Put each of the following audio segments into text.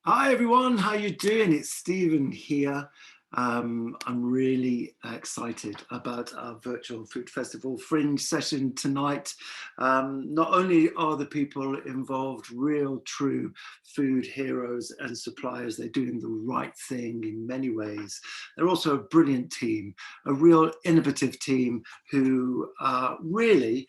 Hi everyone, how you doing? It's Stephen here. I'm really excited about our virtual food festival Fringe session tonight. Not only are the people involved real, true food heroes and suppliers, they're doing the right thing in many ways. They're also a brilliant team, a real innovative team who really,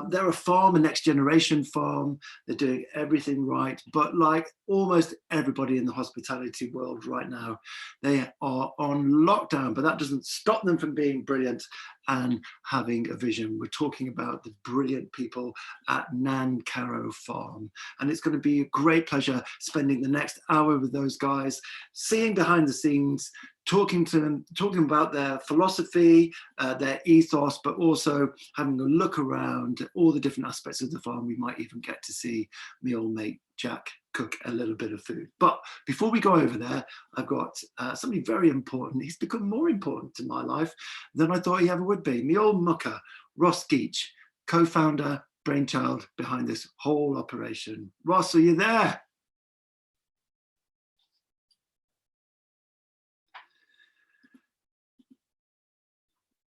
they're a farm, a next generation farm. They're doing everything right, but like almost everybody in the hospitality world right now, they are on lockdown, but that doesn't stop them from being brilliant and having a vision. We're talking about the brilliant people at Nancarrow Farm, and it's going to be a great pleasure spending the next hour with those guys, seeing behind the scenes, talking to them, talking about their philosophy, their ethos, but also having a look around all the different aspects of the farm. We might even get to see me old mate Jack cook a little bit of food. But before we go over there, I've got somebody very important. He's become more important to my life than I thought he ever would be. Me old mucker, Ross Geach, co-founder, brainchild behind this whole operation. Ross, are you there?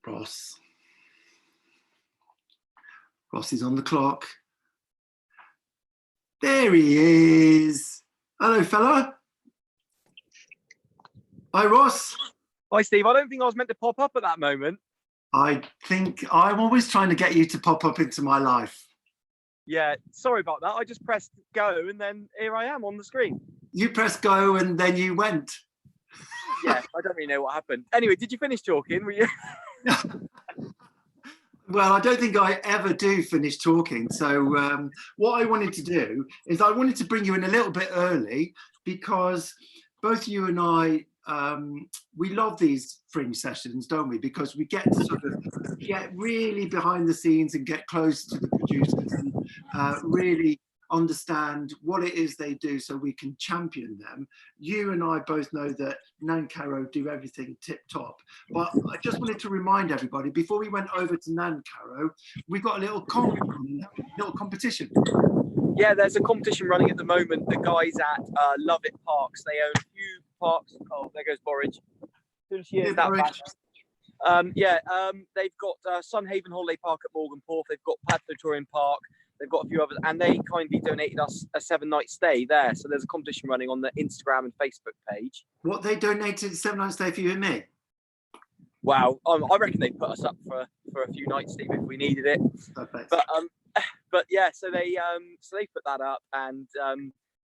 Ross is on the clock. There he is. Hello, fella. Hi, Ross. Hi, Steve. I don't think I was meant to pop up at that moment. I think I'm always trying to get you to pop up into my life. Yeah, sorry about that. I just pressed go and then here I am on the screen. You pressed go and then you went. Yeah, I don't really know what happened. Anyway, did you finish talking? Were you? Well, I don't think I ever do finish talking. So what I wanted to do is I wanted to bring you in a little bit early because both you and I, we love these Fringe sessions, don't we? Because we get to sort of get really behind the scenes and get close to the producers and really understand what it is they do so we can champion them. You and I both know that Nancarrow do everything tip top, but I just wanted to remind everybody before we went over to Nancarrow, we got a little competition. Yeah, there's a competition running at the moment. The guys at Love It Parks, they own a few parks. Oh, there goes Borage. They've got Sunhaven Holiday Park at Morganporth. They've got Padfoot Touring Park. They've got a few others, and they kindly donated us a 7-night stay there. So there's a competition running on the Instagram and Facebook page. What, they donated a 7-night stay for you and me? Wow, I reckon they'd put us up for a few nights, Steve, if we needed it. Perfect. But yeah, so they put that up, and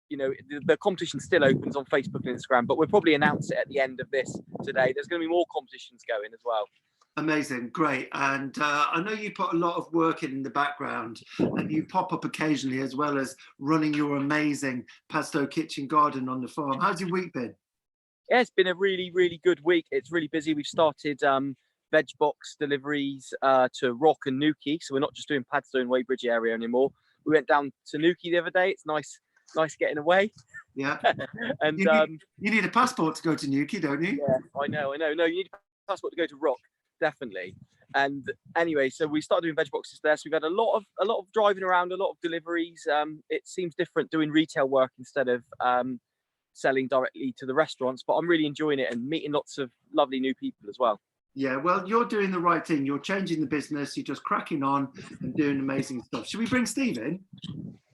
you know, the competition still opens on Facebook and Instagram, but we'll probably announce it at the end of this today. There's going to be more competitions going as well. Amazing, great. And I know you put a lot of work in the background and you pop up occasionally as well as running your amazing Pasto kitchen garden on the farm. How's your week been? Yeah, it's been a really, really good week. It's really busy. We've started veg box deliveries to Rock and Newquay. So we're not just doing Padstow and Weybridge area anymore. We went down to Newquay the other day. It's nice getting away. Yeah. And you need a passport to go to Newquay, don't you? Yeah, I know. No, you need a passport to go to Rock. Definitely. And anyway, so we started doing veg boxes there. So we've had a lot of driving around, a lot of deliveries. It seems different doing retail work instead of selling directly to the restaurants, but I'm really enjoying it and meeting lots of lovely new people as well. Yeah, well, you're doing the right thing. You're changing the business. You're just cracking on and doing amazing stuff. Should we bring Steve in?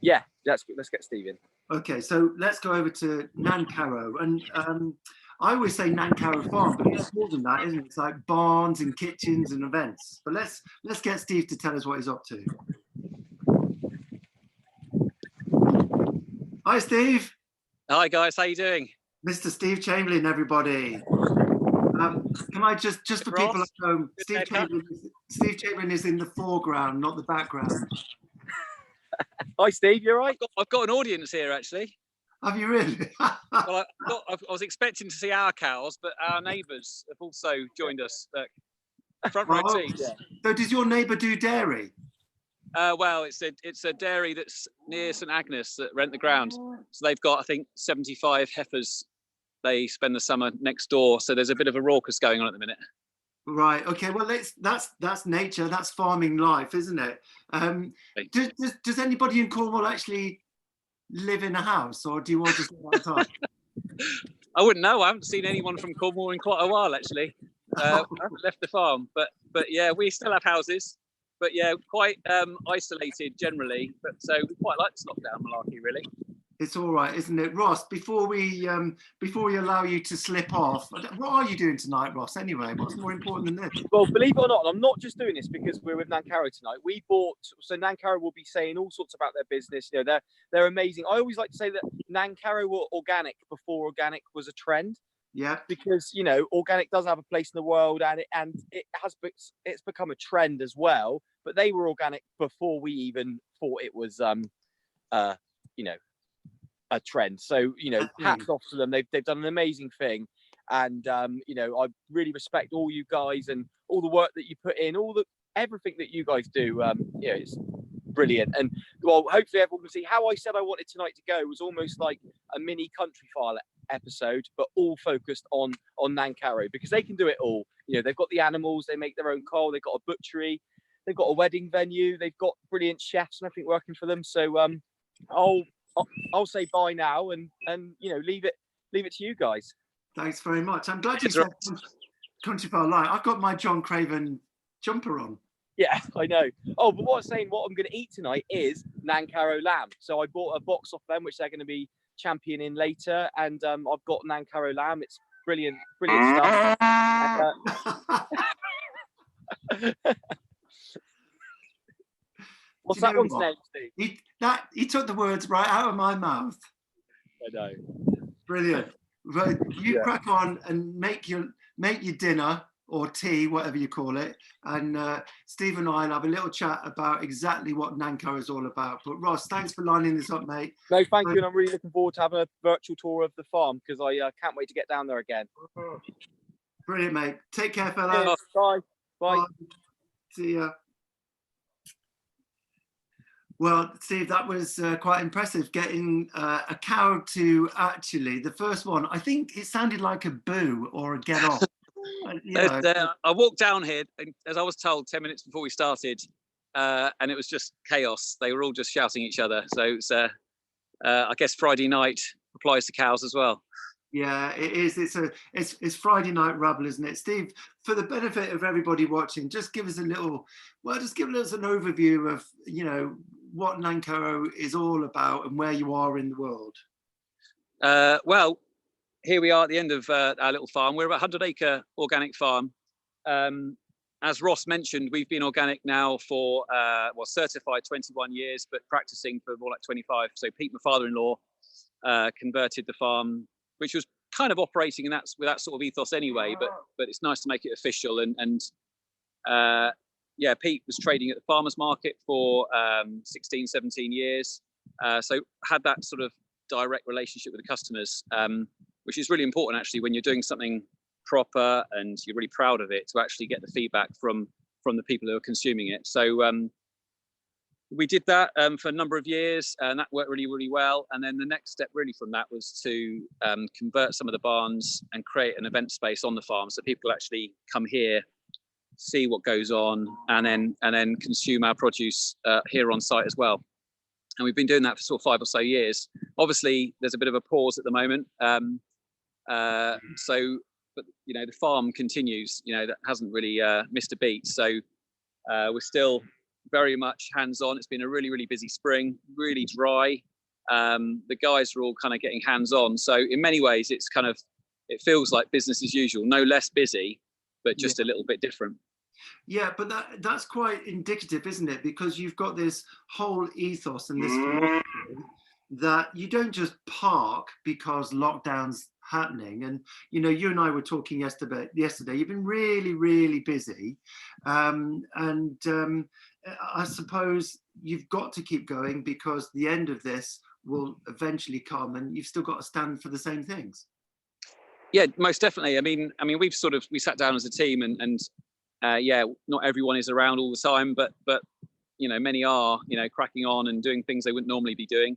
Yeah, let's get Steve in. Okay, so let's go over to Nancarrow. And I always say Nancarrow Farm, but it's more than that, isn't it? It's like barns and kitchens and events. But let's get Steve to tell us what he's up to. Hi, Steve. Hi, guys. How you doing? Mr. Steve Chamberlain, everybody. Can I just for people at home, Steve Chamberlain is in the foreground, not the background. Hi, Steve. You're right. I've got an audience here, actually. Have you really? Well, I was expecting to see our cows, but our neighbours have also joined us. Front row seats. Yeah. So, does your neighbour do dairy? Well, it's a dairy that's near St Agnes that rent the ground. So they've got, I think, 75 heifers. They spend the summer next door. So there's a bit of a raucous going on at the minute. Right. Okay. Well, that's nature. That's farming life, isn't it? Does anybody in Cornwall actually live in a house, or do you all just live outside? I wouldn't know. I haven't seen anyone from Cornwall in quite a while, actually. I haven't left the farm, but yeah, we still have houses, but yeah, quite isolated generally. But so we quite like this lockdown malarkey, really. It's all right, isn't it, Ross? Before we allow you to slip off, what are you doing tonight, Ross? Anyway, what's more important than this? Well, believe it or not, I'm not just doing this because we're with Nancarrow tonight. We bought, so Nancarrow will be saying all sorts about their business. You know, they're amazing. I always like to say that Nancarrow were organic before organic was a trend. Yeah. Because you know, organic does have a place in the world, and it's become a trend as well. But they were organic before we even thought it was you know, a trend. So you know, hats off to them. They've done an amazing thing, and you know, I really respect all you guys and all the work that you put in, everything that you guys do. You know, it's brilliant. And well, hopefully everyone can see how I said I wanted tonight to go was almost like a mini country file episode, but all focused on Nancarrow, because they can do it all. You know, they've got the animals, they make their own coal, they've got a butchery, they've got a wedding venue, they've got brilliant chefs and everything working for them. So I'll say bye now and you know, leave it to you guys. Thanks very much. I'm glad you said country file line. I've got my John Craven jumper on. Yeah, I know. Oh, but what I'm going to eat tonight is Nancarrow lamb. So I bought a box off them, which they're going to be championing later, and I've got Nancarrow lamb. It's brilliant stuff. What's that one's name, Steve? He took the words right out of my mouth. I know. Brilliant. Right, you crack on and make your dinner or tea, whatever you call it, and Steve and I will have a little chat about exactly what Nancarrow is all about. But Ross, thanks for lining this up, mate. No, thank you, and I'm really looking forward to having a virtual tour of the farm, because I can't wait to get down there again. Brilliant, mate. Take care, fella. Cheers. Bye. Bye. See ya. Well, Steve, that was quite impressive, getting a cow to actually, the first one, I think it sounded like a boo or a get off. I walked down here, as I was told 10 minutes before we started, and it was just chaos. They were all just shouting at each other. So it's, I guess Friday night applies to cows as well. Yeah, it is. It's Friday night rabble, isn't it, Steve? For the benefit of everybody watching, just give us an overview of, you know, what Nancarrow is all about and where you are in the world. Well, here we are at the end of our little farm. We're about 100-acre organic farm. As Ross mentioned, we've been organic now for, certified 21 years, but practicing for more like 25. So Pete, my father-in-law, converted the farm, which was kind of operating with that sort of ethos anyway, but it's nice to make it official. And Pete was trading at the farmers market for 16, 17 years. So had that sort of direct relationship with the customers, which is really important actually when you're doing something proper and you're really proud of it, to actually get the feedback from the people who are consuming it. So we did that for a number of years, and that worked really, really well. And then the next step really from that was to convert some of the barns and create an event space on the farm, so people actually come here, see what goes on, and then consume our produce here on site as well. And we've been doing that for sort of 5 or so years. Obviously, there's a bit of a pause at the moment. But you know, the farm continues. You know, that hasn't really missed a beat. So we're still very much hands-on. It's been a really, really busy spring, really dry. The guys are all kind of getting hands-on. So in many ways, it feels like business as usual. No less busy, but just a little bit different. Yeah, but that's quite indicative, isn't it? Because you've got this whole ethos and this philosophy that you don't just park because lockdown's happening. And you know, you and I were talking yesterday. You've been really, really busy, and I suppose you've got to keep going because the end of this will eventually come, and you've still got to stand for the same things. Yeah, most definitely. I mean, we sat down as a team, and not everyone is around all the time, but you know, many are, you know, cracking on and doing things they wouldn't normally be doing.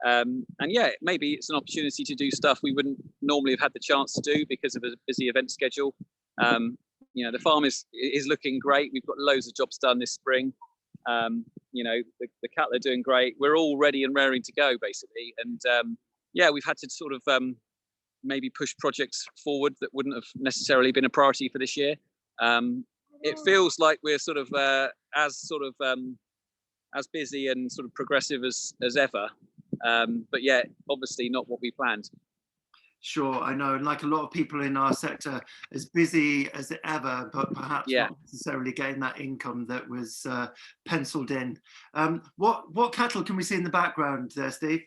And yeah, maybe it's an opportunity to do stuff we wouldn't normally have had the chance to do because of a busy event schedule. You know, the farm is looking great. We've got loads of jobs done this spring. You know, the cattle are doing great. We're all ready and raring to go, basically. And yeah, we've had to sort of maybe push projects forward that wouldn't have necessarily been a priority for this year. It feels like we're sort of as busy and sort of progressive as ever, but yeah, obviously not what we planned. Sure, I know, and like a lot of people in our sector, as busy as ever, but perhaps not necessarily getting that income that was penciled in. What cattle can we see in the background there, Steve?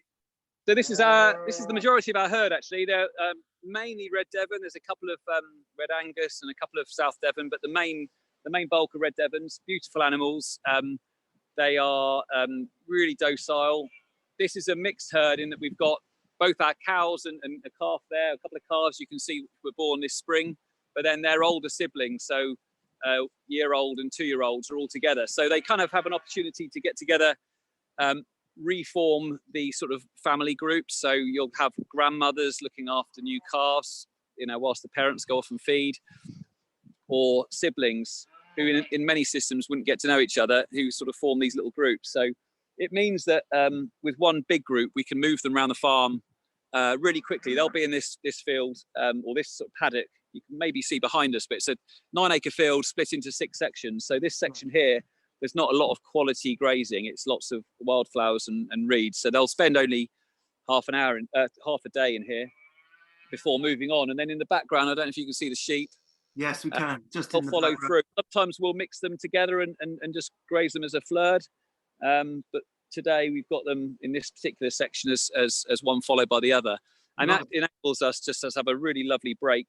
So this is the majority of our herd actually. They're mainly Red Devon. There's a couple of Red Angus and a couple of South Devon, but the main bulk are Red Devons. Beautiful animals. They are really docile. This is a mixed herd in that we've got both our cows and a calf there, a couple of calves you can see were born this spring, but then their older siblings, so year-old and 2-year-olds are all together. So they kind of have an opportunity to get together, reform the sort of family groups. So you'll have grandmothers looking after new calves, you know, whilst the parents go off and feed, or siblings who in many systems wouldn't get to know each other, who sort of form these little groups. So it means that with one big group, we can move them around the farm really quickly. They'll be in this field or this sort of paddock. You can maybe see behind us, but it's a 9-acre field split into 6 sections. So this section here, there's not a lot of quality grazing. It's lots of wildflowers and reeds. So they'll spend only half a day in here before moving on. And then in the background, I don't know if you can see the sheep. Yes, we can. Just I'll follow through. Sometimes we'll mix them together and just graze them as a flurd. But today we've got them in this particular section as one followed by the other. And that enables us just to have a really lovely break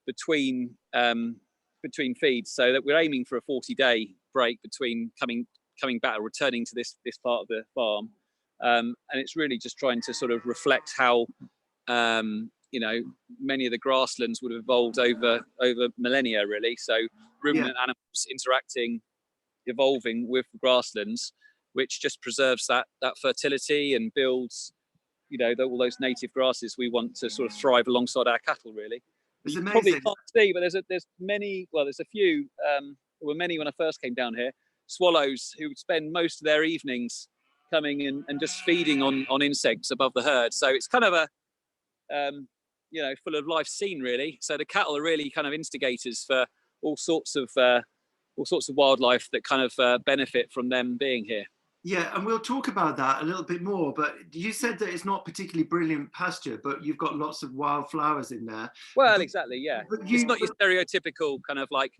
between feeds, so that we're aiming for a 40-day break between coming back or returning to this part of the farm. And it's really just trying to sort of reflect how you know, many of the grasslands would have evolved over millennia, really. So ruminant animals interacting, evolving with the grasslands, which just preserves that fertility and builds, you know, all those native grasses we want to sort of thrive alongside our cattle, really. It's you amazing. Probably can't see, but there's many. Well, there's a few. There were many when I first came down here. Swallows who would spend most of their evenings coming and just feeding on insects above the herd. So it's kind of a you know, full of life scene, really. So the cattle are really kind of instigators for all sorts of wildlife that kind of benefit from them being here. Yeah, and we'll talk about that a little bit more, but you said that it's not particularly brilliant pasture, but you've got lots of wildflowers in there. Well, exactly, yeah. It's not your stereotypical kind of like,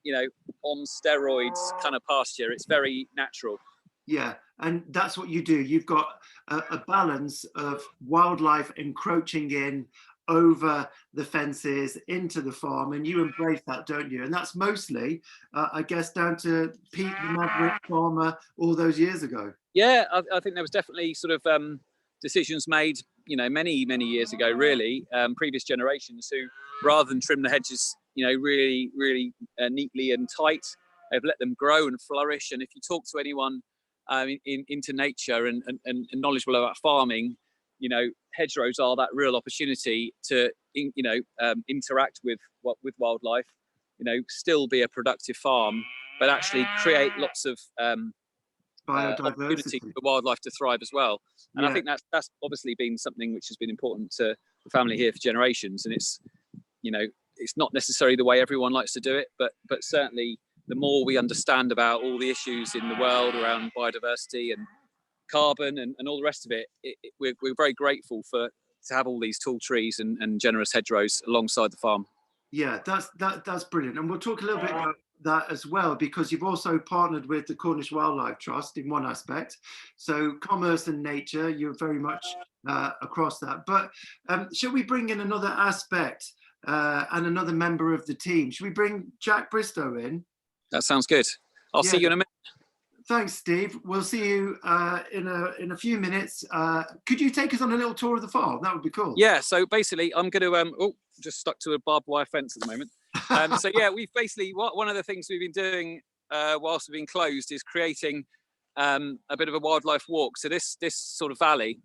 you know, on steroids kind of pasture. It's very natural. Yeah, and that's what you do. You've got a balance of wildlife encroaching in over the fences into the farm, and you embrace that, don't you? And that's mostly, I guess, down to Pete, the maverick farmer, all those years ago. Yeah, I think there was definitely sort of decisions made, you know, many years ago, really, previous generations who, rather than trim the hedges, you know, really neatly and tight, they've let them grow and flourish. And if you talk to anyone into nature and knowledgeable about farming, you know, hedgerows are that real opportunity to, you know, interact with wildlife, you know, still be a productive farm, but actually create lots of opportunity for wildlife to thrive as well. And I think that's obviously been something which has been important to the family here for generations. And it's, you know, it's not necessarily the way everyone likes to do it, but certainly the more we understand about all the issues in the world around biodiversity and carbon and all the rest of it, we're very grateful to have all these tall trees and generous hedgerows alongside the farm. Yeah, that's brilliant. And we'll talk a little bit about that as well, because you've also partnered with the Cornish Wildlife Trust in one aspect. So commerce and nature, you're very much across that. But shall we bring in another aspect and another member of the team? Should we bring Jack Bristow in? That sounds good. I'll see you in a minute. Thanks, Steve. We'll see you in a few minutes. Could you take us on a little tour of the farm? That would be cool. Yeah, so basically I'm going to, just stuck to a barbed wire fence at the moment. So yeah, we've basically, one of the things we've been doing whilst we've been closed is creating a bit of a wildlife walk. So this sort of valley,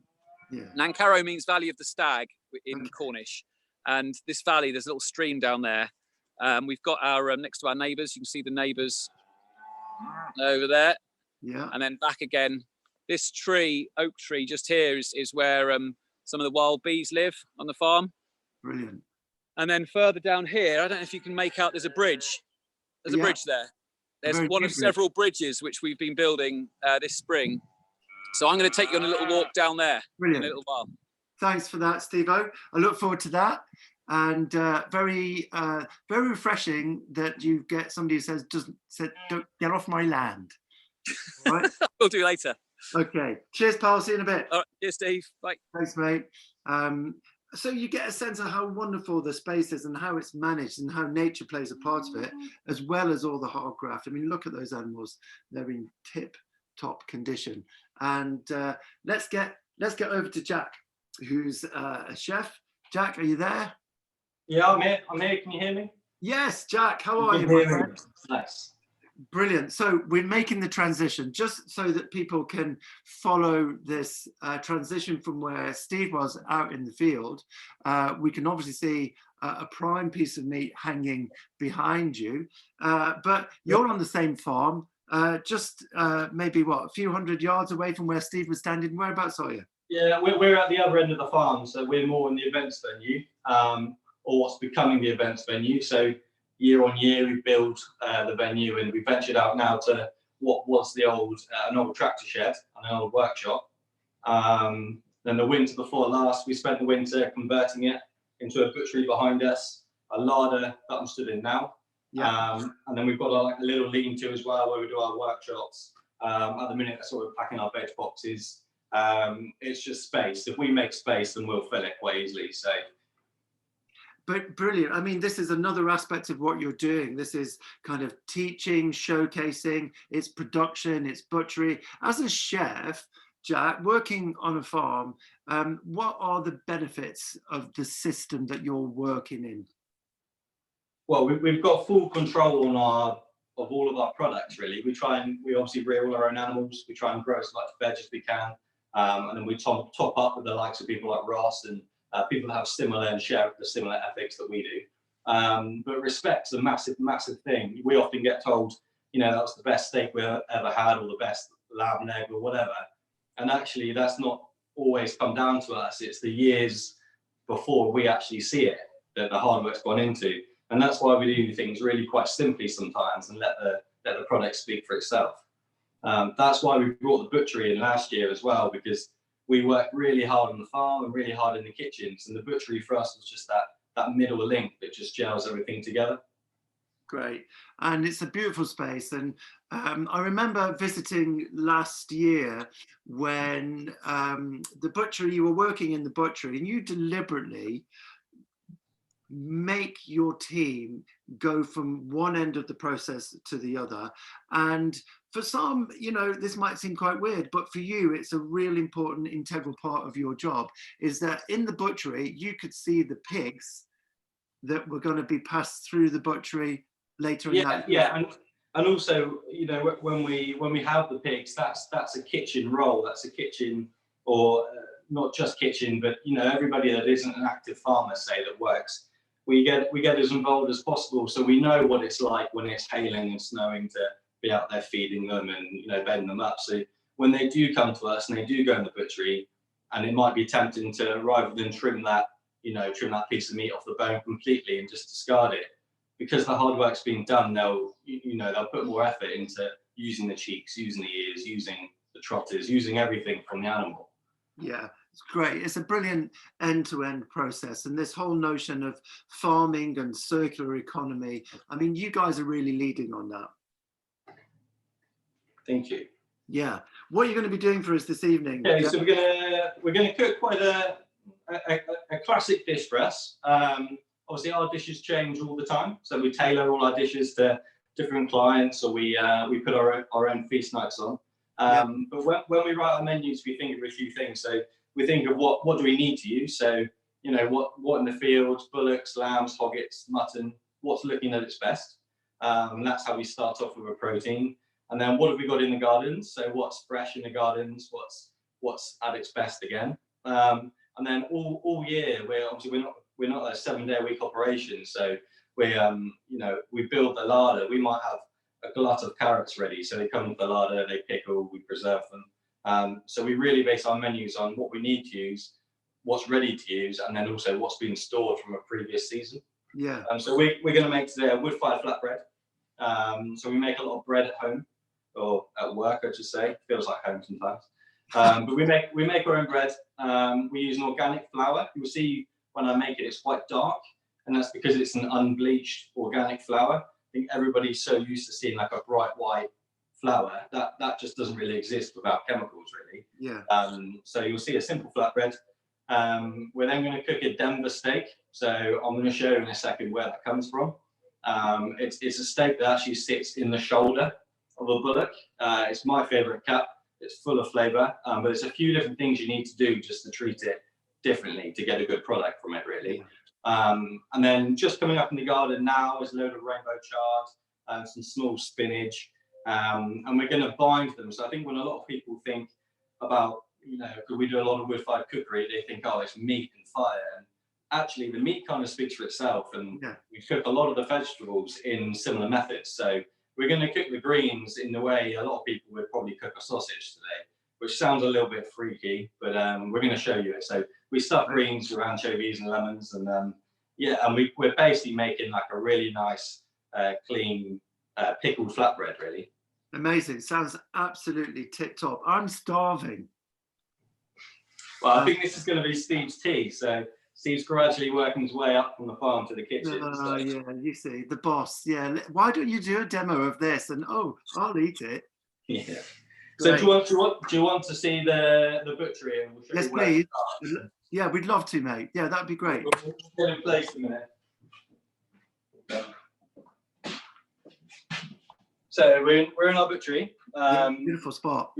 Nancarrow means Valley of the Stag in Cornish. And this valley, there's a little stream down there. We've got our, next to our neighbours, you can see the neighbours over there. Yeah. And then back again, this tree, oak tree just here is where some of the wild bees live on the farm. Brilliant. And then further down here, I don't know if you can make out, there's a bridge. There's a bridge there. There's one of several bridges which we've been building this spring. So I'm going to take you on a little walk down there in a little while. Thanks for that, Steve-O. I look forward to that. And very refreshing that you get somebody who says, don't get off my land. All right? We'll do later. Okay. Cheers, pal. See you in a bit. All right. Cheers, Steve. Bye. Thanks, mate. So you get a sense of how wonderful the space is and how it's managed and how nature plays a part of it, as well as all the hard graft. I mean, look at those animals. They're in tip-top condition. And let's get over to Jack, who's a chef. Jack, are you there? Yeah, I'm here. Can you hear me? Yes, Jack. How are you, my friend? Nice. Brilliant. So we're making the transition just so that people can follow this transition from where Steve was out in the field. We can obviously see a prime piece of meat hanging behind you, but you're on the same farm, just maybe a few hundred yards away from where Steve was standing. Whereabouts are you? Yeah, we're at the other end of the farm, so we're more in the events venue, or what's becoming the events venue. So year on year, we build the venue, and we ventured out now to what was the an old tractor shed and an old workshop. Then the winter before last, we spent the winter converting it into a butchery behind us, a larder that I'm stood in now. Yeah. And then we've got a little lean-to as well where we do our workshops. At the minute, sort of packing our veg boxes. It's just space. If we make space, then we'll fill it quite easily. So. But brilliant. I mean, this is another aspect of what you're doing. This is kind of teaching, showcasing, it's production, it's butchery. As a chef, Jack, working on a farm, what are the benefits of the system that you're working in? Well, we've got full control on all of our products, really. We obviously rear all our own animals. We try and grow as much veg as we can. And then we top up with the likes of people like Ross and people that have similar and share the similar ethics that we do. But respect's a massive, massive thing. We often get told, that was the best steak we ever had, or the best lamb and egg, or whatever. And actually, that's not always come down to us. It's the years before we actually see it that the hard work's gone into. And that's why we do things really quite simply sometimes and let the product speak for itself. That's why we brought the butchery in last year as well, because we worked really hard on the farm and really hard in the kitchens, and the butchery for us was just that middle link that just gels everything together. Great. And it's a beautiful space. And I remember visiting last year when you were working in the butchery, and you deliberately make your team go from one end of the process to the other. And for some, this might seem quite weird, but for you, it's a really important, integral part of your job, is that in the butchery, you could see the pigs that were going to be passed through the butchery later in that. Yeah, and also, when we have the pigs, that's a kitchen role. That's a kitchen, or not just kitchen, but everybody that isn't an active farmer, say, that works. We get as involved as possible, so we know what it's like when it's hailing and snowing to be out there feeding them and bedding them up. So when they do come to us and they do go in the butchery, and it might be tempting to, rather than trim that piece of meat off the bone completely and just discard it, because the hard work's been done, they'll put more effort into using the cheeks, using the ears, using the trotters, using everything from the animal. Yeah, it's great. It's a brilliant end-to-end process. And this whole notion of farming and circular economy, I mean, you guys are really leading on that. Thank you. Yeah. What are you going to be doing for us this evening? Okay, so we're gonna cook quite a classic dish for us. Obviously, our dishes change all the time, so we tailor all our dishes to different clients, or we put our own feast nights on. But when we write our menus, we think of a few things. So we think of what do we need to use. So what in the field: bullocks, lambs, hoggets, mutton. What's looking at its best. And that's how we start off with a protein. And then what have we got in the gardens? So what's fresh in the gardens? What's at its best again? And then all year we're not a 7-day-a-week operation. So we build the larder. We might have a glut of carrots ready, so they come with the larder, they pickle, we preserve them. So we really base our menus on what we need to use, what's ready to use, and then also what's been stored from a previous season. Yeah. So we're going to make today a wood-fired flatbread. So we make a lot of bread at home, or at work, I should say. Feels like home sometimes. But we make our own bread. We use an organic flour. You'll see when I make it, it's quite dark, and that's because it's an unbleached organic flour. I think everybody's so used to seeing like a bright white flour that just doesn't really exist without chemicals, really. Yeah. So you'll see a simple flatbread. We're then going to cook a Denver steak. So I'm going to show you in a second where that comes from. It's a steak that actually sits in the shoulder of a bullock. It's my favorite cut. It's full of flavor, but there's a few different things you need to do just to treat it differently to get a good product from it, really. And then just coming up in the garden now is a load of rainbow chard, some small spinach, and we're going to bind them. So I think when a lot of people think about, because we do a lot of wood-fired cookery, they think, oh, it's meat and fire. And actually, the meat kind of speaks for itself, and we cook a lot of the vegetables in similar methods. So we're going to cook the greens in the way a lot of people would probably cook a sausage today, which sounds a little bit freaky, but we're going to show you it. So we stuff greens with anchovies and lemons, and and we're basically making like a really nice, clean, pickled flatbread, really. Amazing. Sounds absolutely tip top. I'm starving. Well, I think this is going to be Steve's tea. So Steve's gradually working his way up from the farm to the kitchen. Oh, yeah, you see, the boss. Yeah. Why don't you do a demo of this? And I'll eat it. Yeah. So do you want to see the butchery? And we'll show yes, you please. Yeah, we'd love to, mate. Yeah, that'd be great. We'll get in place in a minute. So we're in our butchery. Beautiful spot.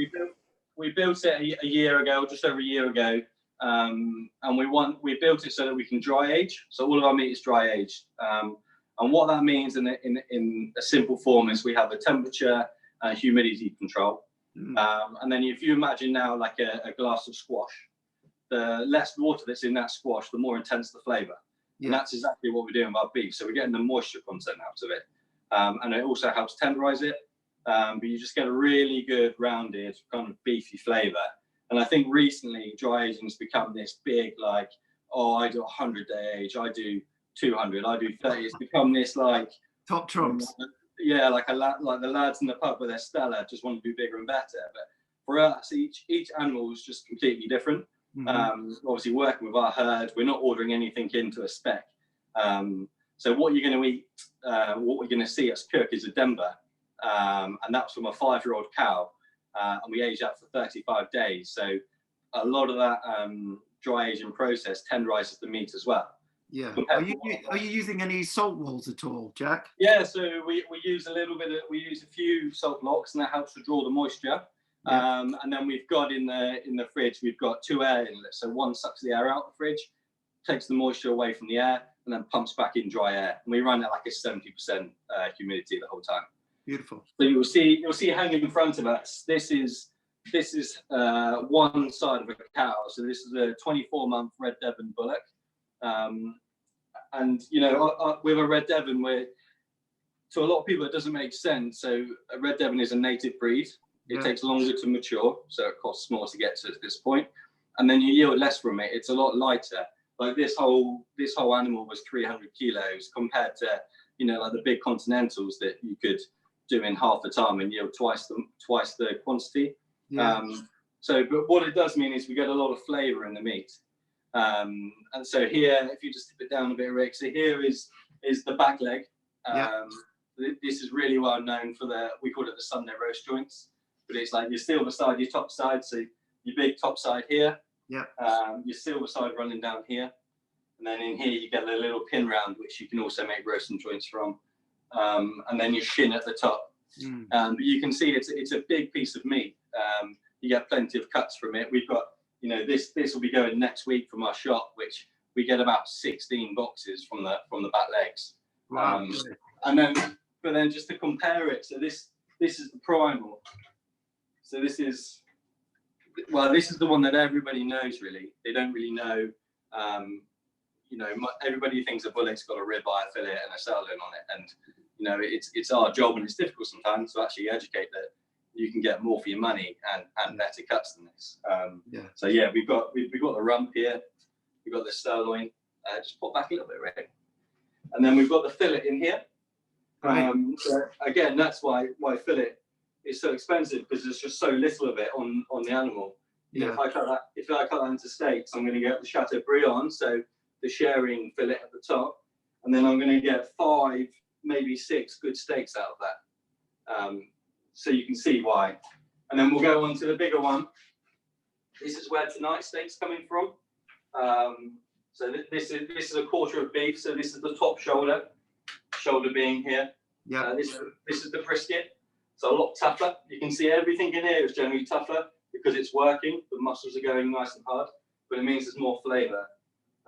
We built it a year ago, just over a year ago, and we built it so that we can dry age. So all of our meat is dry aged, and what that means in a simple form is we have a temperature and humidity control, and then if you imagine now like a glass of squash, the less water that's in that squash, the more intense the flavour, and that's exactly what we're doing with our beef. So we're getting the moisture content out of it, and it also helps tenderize it. But you just get a really good rounded kind of beefy flavour. And I think recently dry aging has become this big, like, oh, I do 100-day age, I do 200, I do 30. It's become this like top trumps. Yeah, like the lads in the pub with their Stella just want to do bigger and better. But for us, each animal is just completely different. Obviously, working with our herd, we're not ordering anything into a spec. So what you're going to eat, what we're going to see us cook is a Denver. And that's from a 5-year-old cow, and we age that for 35 days. So a lot of that dry aging process tenderizes the meat as well. Yeah. Are you using any salt walls at all, Jack? Yeah. So we use a few salt blocks, and that helps to draw the moisture. And then we've got in the fridge, we've got 2 air inlets. So one sucks the air out of the fridge, takes the moisture away from the air, and then pumps back in dry air. And we run at like a 70% humidity the whole time. Beautiful. So you'll see hanging in front of us. This is one side of a cow. So this is a 24-month Red Devon bullock, and with a Red Devon, to a lot of people it doesn't make sense. So a Red Devon is a native breed. It takes longer to mature, so it costs more to get to this point, and then you yield less from it. It's a lot lighter. Like this whole animal was 300 kilos compared to like the big continentals that you could do in half the time and yield twice the quantity. But what it does mean is we get a lot of flavour in the meat. And so here, if you just tip it down a bit, Rick, so here is the back leg. This is really well known for we call it the Sunday roast joints, but it's like your silver side, your top side, so your big top side here, your silver side running down here, and then in here you get a little pin round, which you can also make roasting joints from. And then your shin at the top. But you can see it's a big piece of meat. You get plenty of cuts from it. We've got, this will be going next week from our shop, which we get about 16 boxes from the back legs. Wow. But then just to compare it, so this is the primal. So this is the one that everybody knows, really. They don't really know. Everybody thinks a bullock's got a ribeye, a fillet, and a sirloin on it, and it's our job, and it's difficult sometimes to actually educate that you can get more for your money and better cuts than this. So yeah, we've got the rump here. We've got the sirloin. Just pop back a little bit, Ray. And then we've got the fillet in here. So again, that's why fillet is so expensive, because there's just so little of it on the animal. You know, if I cut that into steaks, I'm going to get the Chateaubriand, so the sharing fillet at the top, and then I'm going to get 5, maybe 6 good steaks out of that. So you can see why. And then we'll go on to the bigger one. This is where tonight's steak's coming from. So this is a quarter of beef. So this is the top shoulder being here. Yeah. This is the brisket. So a lot tougher. You can see everything in here is generally tougher because it's working. The muscles are going nice and hard, but it means there's more flavour.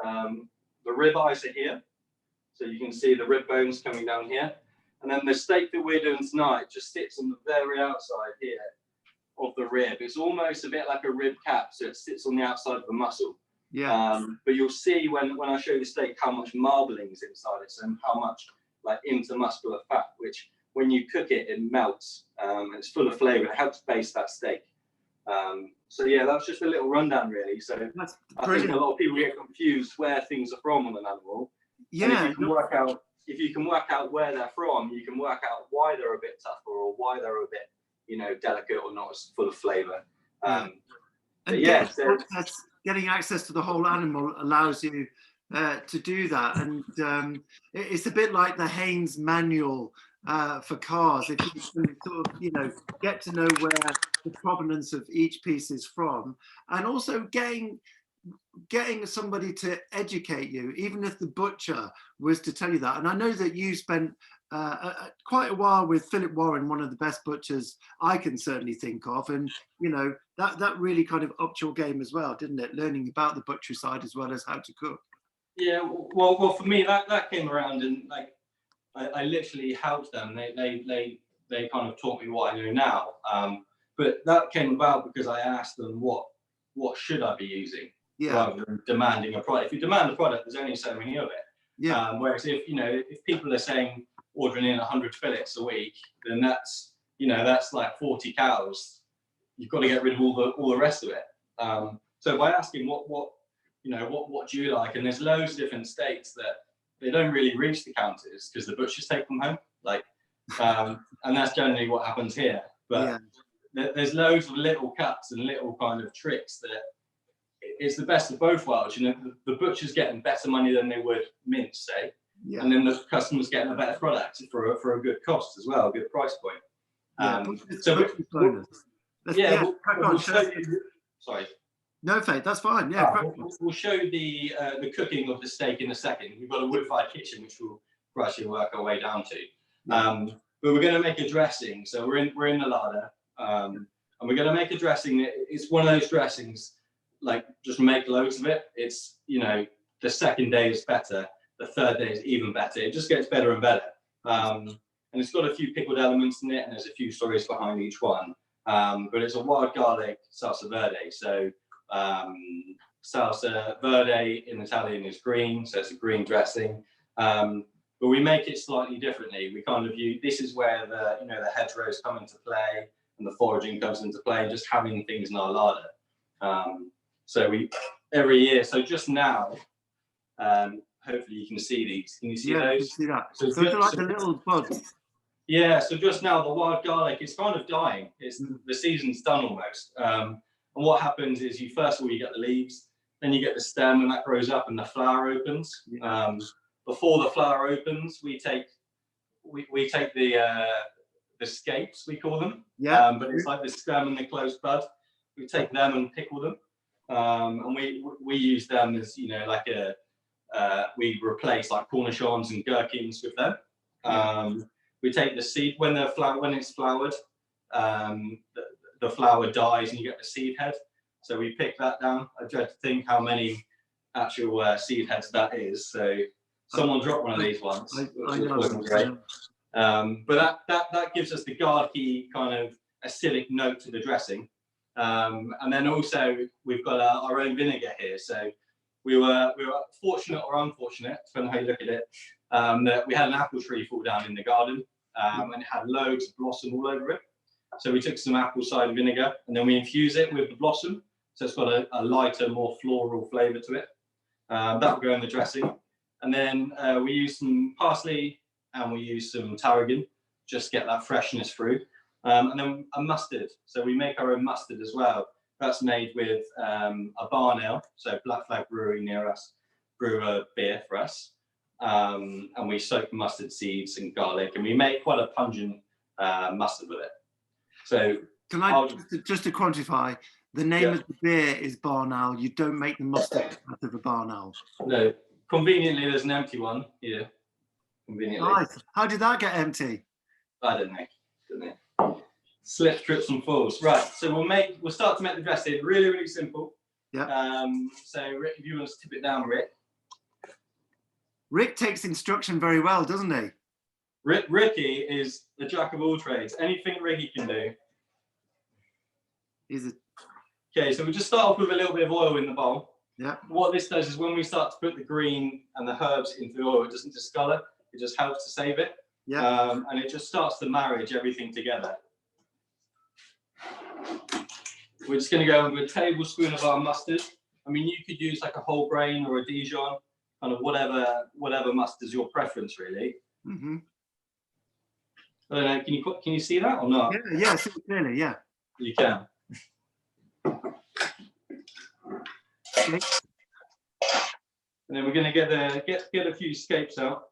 The rib eyes are here, so you can see the rib bones coming down here. And then the steak that we're doing tonight just sits on the very outside here of the rib. It's almost a bit like a rib cap, so it sits on the outside of the muscle. Yeah. But you'll see when I show the steak how much marbling is inside it, and how much like intermuscular fat, which when you cook it, it melts. And it's full of flavour. It helps base that steak. So yeah, that's just a little rundown, really. So I think a lot of people get confused where things are from on an animal. Yeah. If you can work out where they're from, you can work out why they're a bit tougher or why they're a bit, you know, delicate or not as full of flavour. Getting access to the whole animal allows you to do that, and it's a bit like the Haynes manual for cars. If you can sort of, you know, get to know where the provenance of each piece is from, and also getting somebody to educate you, even if the butcher was to tell you that. And I know that you spent quite a while with Philip Warren, one of the best butchers I can certainly think of, and you know that really kind of upped your game as well, didn't it? Learning about the butchery side as well as how to cook. Yeah, well, for me that came around, and like I literally helped them. They kind of taught me what I know now. But that came about because I asked them what should I be using, rather than demanding a product. If you demand a product, there's only so many of it. Yeah. Whereas if people are saying ordering in 100 fillets a week, then that's like 40 cows. You've got to get rid of all the rest of it. So by asking what do you like, and there's loads of different steaks that they don't really reach the counters because the butchers take them home, and that's generally what happens here. But there's loads of little cuts and little kind of tricks that it's the best of both worlds. You know, the butcher's getting better money than they would mince, say, and then the customer's getting a better product for a good cost as well, a good price point. Sorry. No, Faith, that's fine. Yeah, we'll show the cooking of the steak in a second. We've got a wood-fired kitchen, which we'll gradually work our way down to. But we're going to make a dressing. So we're in the larder, and we're going to make a dressing. It's one of those dressings, like just make loads of it. It's, you know, the second day is better, the third day is even better. It just gets better and better. And it's got a few pickled elements in it, and there's a few stories behind each one. But it's a wild garlic salsa verde. So salsa verde in Italian is green, so it's a green dressing. But we make it slightly differently. We kind of this is where the hedgerows come into play and the foraging comes into play, just having things in our larder. So we every year. So just now, hopefully you can see these. Can you see those? I can see that. So they're like the little buds. Yeah. So just now the wild garlic is kind of dying. The season's done almost. And what happens is first of all you get the leaves, then you get the stem, and that grows up, and the flower opens. Before the flower opens, we take the scapes, we call them. But it's like the stem and the closed bud. We take them and pickle them, and we use them as we replace like cornichons and gherkins with them. We take the seed when it's flowered. The flower dies and you get the seed head. So we pick that down. I dread to think how many actual seed heads that is. So someone dropped one of these once, which wasn't great. But that gives us the garlicky kind of acidic note to the dressing. And then also we've got our own vinegar here. So we were fortunate or unfortunate, depending on how you look at it, that we had an apple tree fall down in the garden, and it had loads of blossom all over it. So we took some apple cider vinegar and then we infuse it with the blossom. So it's got a lighter, more floral flavour to it. That will go in the dressing. And then we use some parsley and we use some tarragon, just get that freshness through. And then a mustard. So we make our own mustard as well. That's made with a barn ale. So Black Flag Brewery near us brew a beer for us. And we soak mustard seeds and garlic, and we make quite a pungent mustard with it. So can I just to quantify, the name of the beer is barn ale. You don't make the mustard out of a barn ale. No, conveniently there's an empty one here. Conveniently. Nice. How did that get empty? I don't know. Slips, trips, and falls. Right. So we'll start to make the dressing. Really, really simple. Yeah. So Rick, if you want to tip it down, Rick. Rick takes instruction very well, doesn't he? Ricky is the jack of all trades. Anything Ricky can do. Okay, so we just start off with a little bit of oil in the bowl. Yeah. What this does is when we start to put the green and the herbs into the oil, it doesn't discolor. It just helps to save it. Yeah. And it just starts to marriage everything together. We're just going to go with a tablespoon of our mustard. I mean, you could use like a whole grain or a Dijon, kind of whatever mustard is your preference, really. Mm-hmm. I don't know. Can you see that or not? Yeah, see it clearly. Yeah. You can. Okay. And then we're going to get a few scapes out.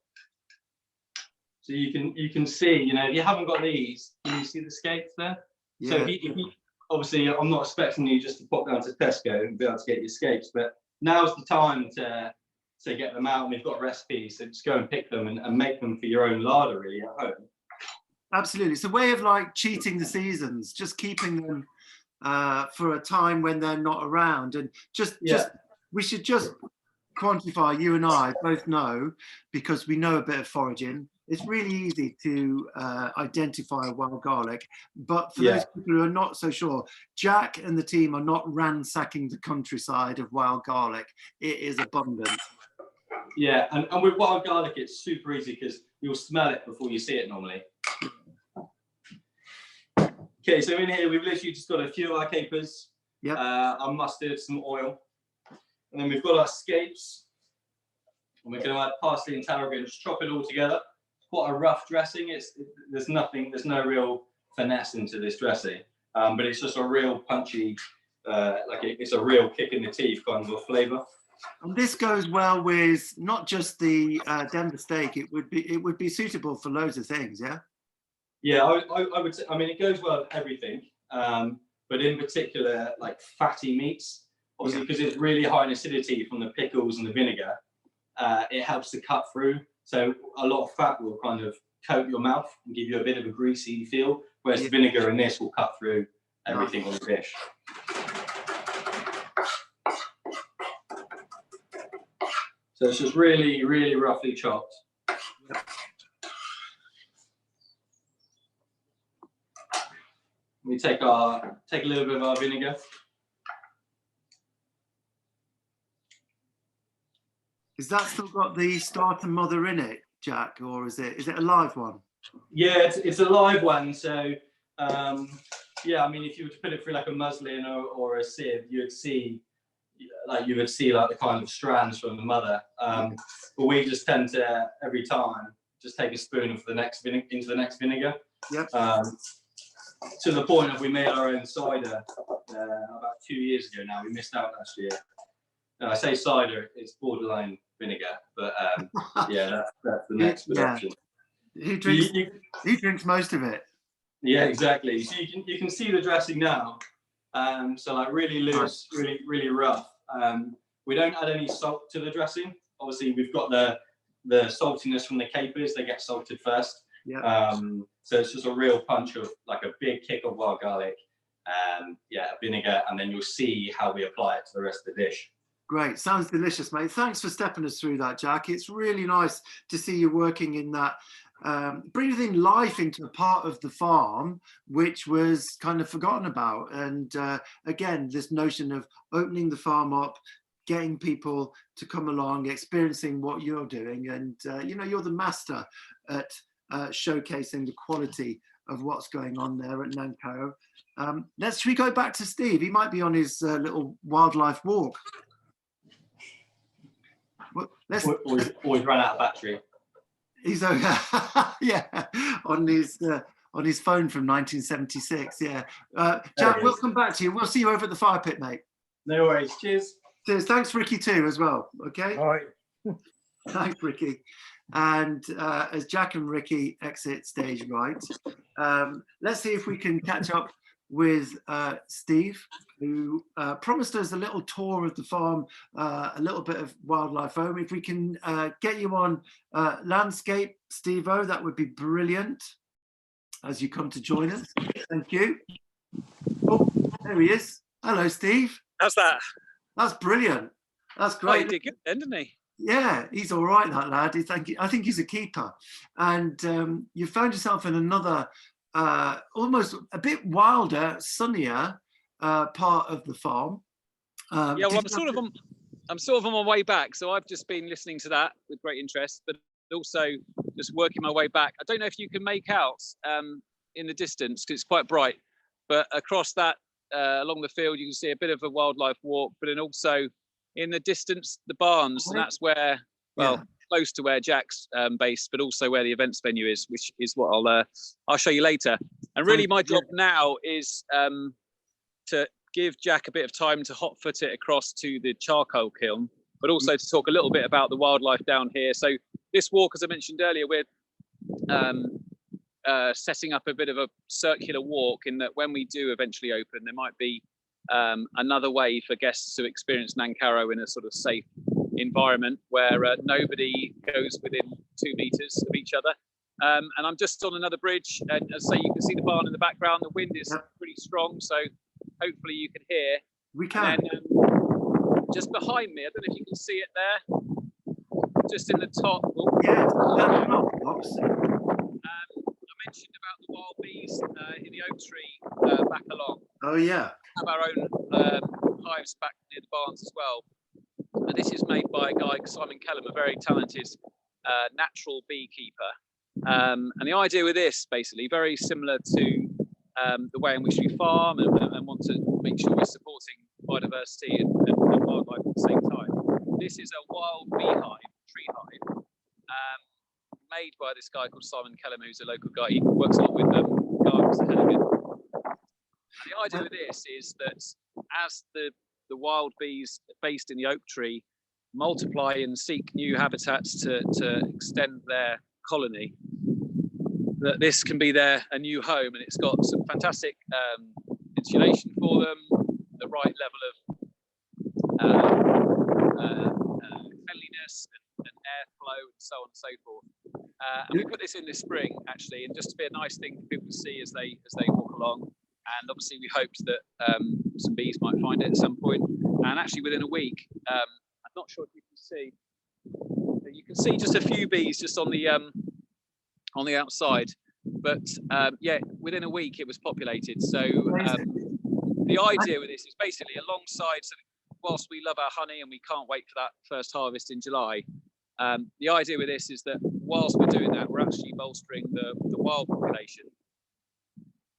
So you can see, you know, if you haven't got these, can you see the scapes there? Yeah. So if you obviously, I'm not expecting you just to pop down to Tesco and be able to get your scapes, but now's the time to get them out. And we've got recipes, so just go and pick them and make them for your own larder, really, at home. Absolutely. It's a way of like cheating the seasons, just keeping them for a time when they're not around. And just we should just quantify, you and I both know, because we know a bit of foraging, it's really easy to identify wild garlic. But for those people who are not so sure, Jack and the team are not ransacking the countryside of wild garlic. It is abundant. Yeah, and with wild garlic, it's super easy because you'll smell it before you see it normally. Okay, so in here, we've literally just got a few of our capers, our mustard, some oil, and then we've got our scapes, and we're going to add parsley and tarragon, just chop it all together. It's quite a rough dressing. There's no real finesse into this dressing, but it's just a real punchy, it's a real kick in the teeth kind of a flavour. And this goes well with not just the Denver steak. It would be suitable for loads of things, yeah. Yeah, I would say, I mean, it goes well with everything, but in particular, like fatty meats, obviously, because it's really high in acidity from the pickles and the vinegar, it helps to cut through. So a lot of fat will kind of coat your mouth and give you a bit of a greasy feel, whereas the vinegar in this will cut through everything on the dish. So it's just really, really roughly chopped. We take a little bit of our vinegar. Is that still got the starter mother in it, Jack, or is it a live one? Yeah, it's a live one. So yeah, I mean, if you were to put it through like a muslin or a sieve, you would see like the kind of strands from the mother. But we just tend to every time just take a spoon into the next vinegar. Yep. To the point of we made our own cider about 2 years ago now. We missed out last year. I say cider, it's borderline vinegar, but yeah, that's the next option. He drinks most of it. Yeah, exactly. So you can see the dressing now. So like really loose, really, really rough. We don't add any salt to the dressing. Obviously, we've got the saltiness from the capers. They get salted first. Yeah. So it's just a real punch of like a big kick of wild garlic, vinegar, and then you'll see how we apply it to the rest of the dish. Great, sounds delicious, mate. Thanks for stepping us through that, Jack. It's really nice to see you working in that, breathing life into a part of the farm which was kind of forgotten about. And again, this notion of opening the farm up, getting people to come along, experiencing what you're doing, and you're the master at showcasing the quality of what's going on there at Nancarrow. Should we go back to Steve? He might be on his little wildlife walk. Well, let's. Always ran out of battery. He's yeah, on his phone from 1976. Yeah, Jack, we'll come back to you. We'll see you over at the fire pit, mate. No worries. Cheers. Cheers. Thanks, Ricky, too, as well. Okay. All right. Thanks, Ricky. And as Jack and Ricky exit stage right, let's see if we can catch up with Steve, who promised us a little tour of the farm, a little bit of wildlife home. If we can get you on landscape, Steve-O, that would be brilliant as you come to join us. Thank you. Oh, there he is. Hello, Steve. How's that? That's brilliant. That's great. Oh, he did good then, didn't he? Yeah, he's all right, that lad. I think he's a keeper. And you found yourself in another, almost a bit wilder, sunnier part of the farm. Yeah, well, I'm sort of on my way back. So I've just been listening to that with great interest, but also just working my way back. I don't know if you can make out in the distance because it's quite bright, but across that along the field you can see a bit of a wildlife walk, but then also in the distance the barns, and that's where, well, close to where Jack's based, but also where the events venue is, which is what I'll show you later. And really my job now is to give Jack a bit of time to hot foot it across to the charcoal kiln, but also to talk a little bit about the wildlife down here. So this walk, as I mentioned earlier, we're setting up a bit of a circular walk in that when we do eventually open, there might be another way for guests to experience Nancarrow in a sort of safe environment where nobody goes within 2 meters of each other. And I'm just on another bridge, and as I say, you can see the barn in the background. The wind is pretty strong, so hopefully you can hear. We can. And just behind me, I don't know if you can see it there, just in the top. Yeah. I mentioned about the wild bees in the oak tree back along. Oh yeah. We have our own hives back near the barns as well. And this is made by a guy, Simon Kellum, a very talented natural beekeeper. And the idea with this, basically, very similar to the way in which we farm and want to make sure we're supporting biodiversity and wildlife at the same time. This is a wild beehive, tree hive, made by this guy called Simon Kellum, who's a local guy. He works a lot with gardens ahead of it. And the idea with this is that as the wild bees based in the oak tree multiply and seek new habitats to extend their colony, that this can be a new home, and it's got some fantastic insulation for them, the right level of cleanliness and airflow and so on and so forth. And we put this in this spring actually, and just to be a nice thing for people to see as they walk along. And obviously we hoped that some bees might find it at some point. And actually within a week, I'm not sure if you can see just a few bees just on the outside, but yeah, within a week it was populated. So the idea with this is basically alongside, so whilst we love our honey and we can't wait for that first harvest in July, the idea with this is that whilst we're doing that, we're actually bolstering the wild population,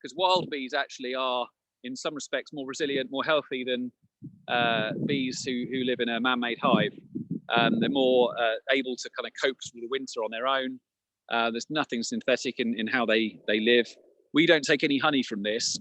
because wild bees actually are in some respects more resilient, more healthy than bees who live in a man-made hive. They're more able to kind of cope through the winter on their own. There's nothing synthetic in how they live. We don't take any honey from this,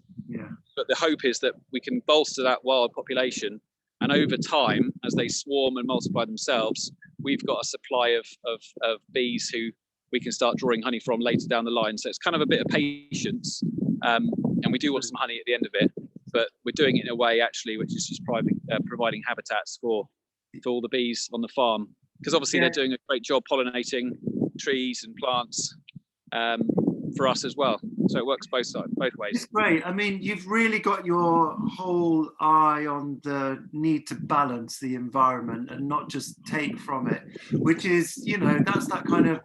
but the hope is that we can bolster that wild population, and over time, as they swarm and multiply themselves, we've got a supply of bees who we can start drawing honey from later down the line. So it's kind of a bit of patience, and we do want some honey at the end of it, but we're doing it in a way actually which is just providing habitats for all the bees on the farm, because obviously they're doing a great job pollinating trees and plants for us as well. So it works both ways. It's great. I mean, you've really got your whole eye on the need to balance the environment and not just take from it, which is, that's that kind of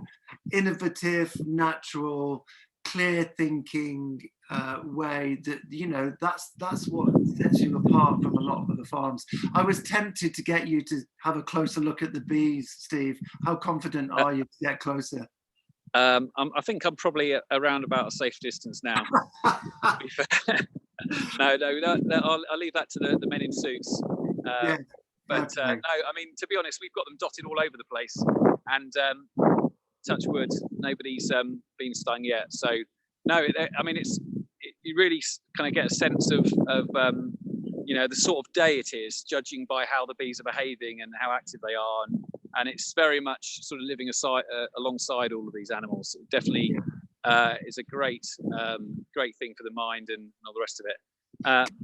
innovative, natural, clear thinking way that, that's what sets you apart from a lot of other farms. I was tempted to get you to have a closer look at the bees, Steve. How confident are you to get closer? I think I'm probably around about a safe distance now. To be fair. No, I'll leave that to the men in suits. But Okay. no, I mean, to be honest, we've got them dotted all over the place, and touch wood, nobody's been stung yet. So no, I mean, you really kind of get a sense of you know, the sort of day it is, judging by how the bees are behaving and how active they are, and it's very much sort of living alongside all of these animals. It definitely is a great thing for the mind and all the rest of it.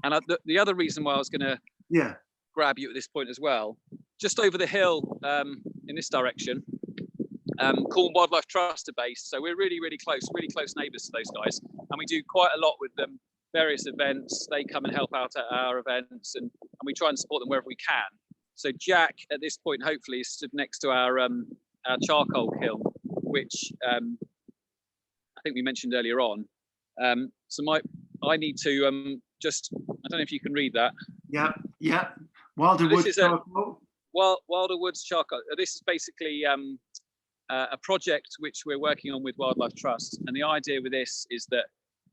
And the other reason why I was going to grab you at this point as well, just over the hill in this direction, Cornwall Wildlife Trust are based, so we're really close neighbours to those guys, and we do quite a lot with them. Various events, they come and help out at our events, and we try and support them wherever we can. So Jack, at this point, hopefully, is stood next to our charcoal kiln, which I think we mentioned earlier on. So I need to just, I don't know if you can read that. Yeah. Wilder Woods charcoal. Wilder Woods charcoal. This is basically a project which we're working on with Wildlife Trust, and the idea with this is that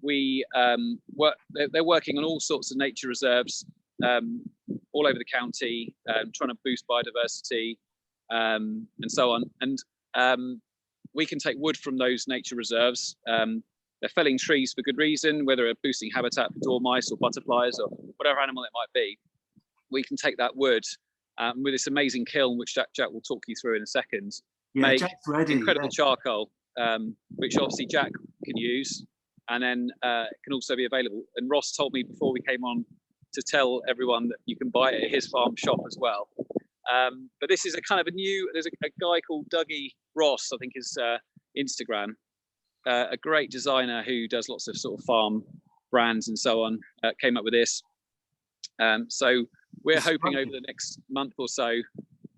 they're working on all sorts of nature reserves all over the county, trying to boost biodiversity and so on. And we can take wood from those nature reserves. They're felling trees for good reason, whether they're boosting habitat for dormice or butterflies or whatever animal it might be. We can take that wood with this amazing kiln, which Jack will talk you through in a second, make incredible charcoal, which obviously Jack can use, and then can also be available. And Ross told me before we came on to tell everyone that you can buy it at his farm shop as well. But this is a kind of a new, there's a guy called Dougie Ross, I think his Instagram, a great designer who does lots of sort of farm brands and so on, came up with this. So we're hoping over the next month or so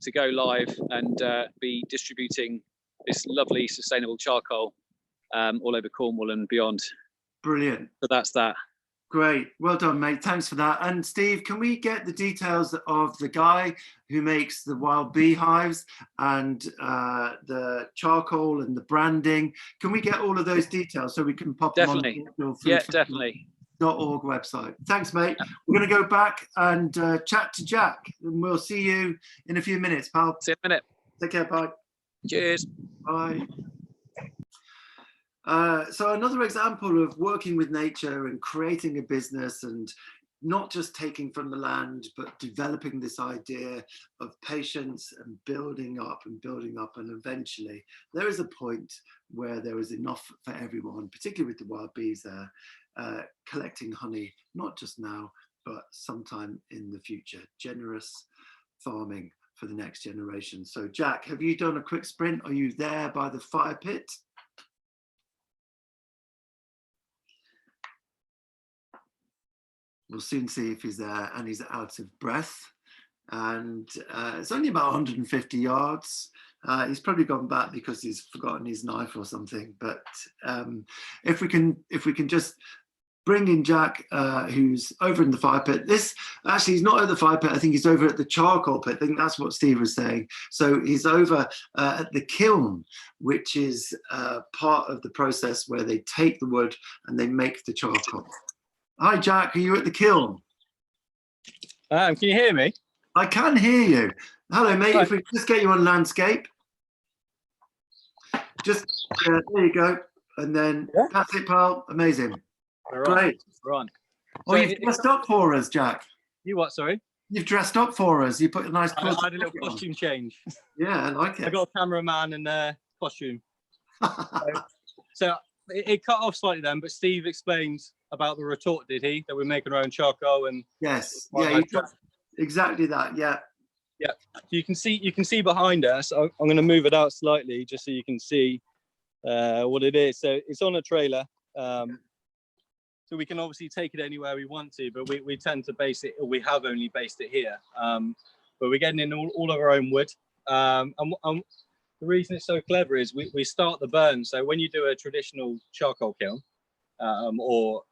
to go live and be distributing this lovely sustainable charcoal all over Cornwall and beyond. Brilliant. So that's that. Great. Well done, mate. Thanks for that. And Steve, can we get the details of the guy who makes the wild beehives and the charcoal and the branding? Can we get all of those details so we can pop them on the definitely. .org website? Thanks, mate. We're going to go back and chat to Jack, and we'll see you in a few minutes, pal. See you in a minute. Take care. Bye. Cheers. Bye. So another example of working with nature and creating a business, and not just taking from the land, but developing this idea of patience and building up, and eventually there is a point where there is enough for everyone, particularly with the wild bees there, collecting honey, not just now, but sometime in the future. Generous farming for the next generation. So Jack, have you done a quick sprint? Are you there by the fire pit? We'll soon see if he's there, and he's out of breath. And it's only about 150 yards. He's probably gone back because he's forgotten his knife or something. But if we can just bring in Jack, who's over in the fire pit. This actually, he's not at the fire pit. I think he's over at the charcoal pit. I think that's what Steve was saying. So he's over at the kiln, which is part of the process where they take the wood and they make the charcoal. Hi, Jack. Are you at the kiln? Can you hear me? I can hear you. Hello, mate. Right. If we just get you on landscape. Just, there you go. And then that's it, pal. Amazing. Great. We're on. Oh, you've dressed up for us, Jack. You what, sorry? You've dressed up for us. You put a nice I had a little costume change. Yeah, I like it. I got a cameraman and costume. So it cut off slightly then, but Steve explained about the retort, did he? That we're making our own charcoal and yes, yeah, exactly that. Yeah, yeah. So you can see behind us. I'm going to move it out slightly just so you can see what it is. So it's on a trailer, so we can obviously take it anywhere we want to, but we tend to base it, or we have only based it here. But we're getting in all of our own wood, and the reason it's so clever is we start the burn. So when you do a traditional charcoal kiln, or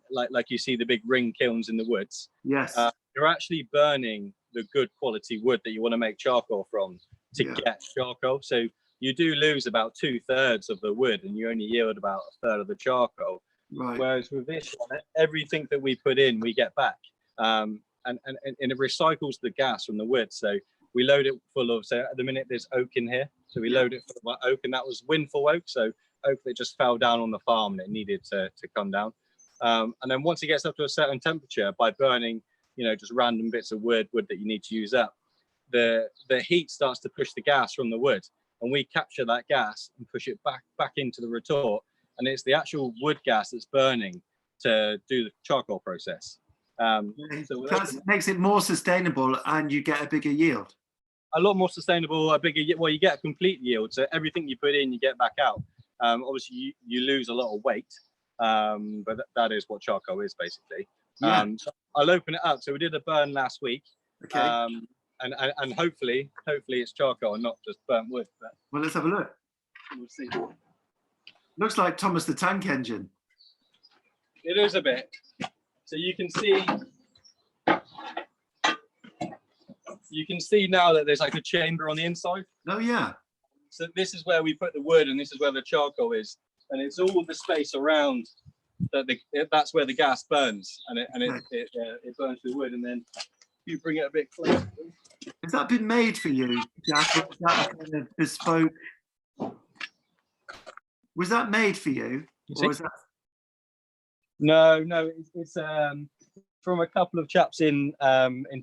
like you see the big ring kilns in the woods, yes, you're actually burning the good quality wood that you want to make charcoal from to get charcoal. So you do lose about 2/3 of the wood, and you only yield about 1/3 of the charcoal. Right. Whereas with this one, everything that we put in, we get back. And and it recycles the gas from the wood. So we load it full of, so at the minute there's oak in here, so we load it full of oak, and that was windfall oak, so oak that just fell down on the farm and it needed to come down. And then once it gets up to a certain temperature, by burning, you know, just random bits of wood that you need to use up, the heat starts to push the gas from the wood, and we capture that gas and push it back into the retort, and it's the actual wood gas that's burning to do the charcoal process. So that makes it more sustainable, and you get a bigger yield. A lot more sustainable, a bigger, well, you get a complete yield. So everything you put in, you get back out. Obviously, you lose a lot of weight, but that is what charcoal is basically. So I'll open it up. So we did a burn last week, and hopefully it's charcoal and not just burnt wood. But well, let's have a look. We'll see. Looks like Thomas the Tank Engine. It is a bit. So you can see now that there's like a chamber on the inside. Oh yeah. So this is where we put the wood, and this is where the charcoal is, and it's all the space around that's where the gas burns, and it burns the wood. And then if you bring it a bit closer. Has that been made for you, Jack? Or was that kind of bespoke? Was that made for you? Or was that... No, it's from a couple of chaps in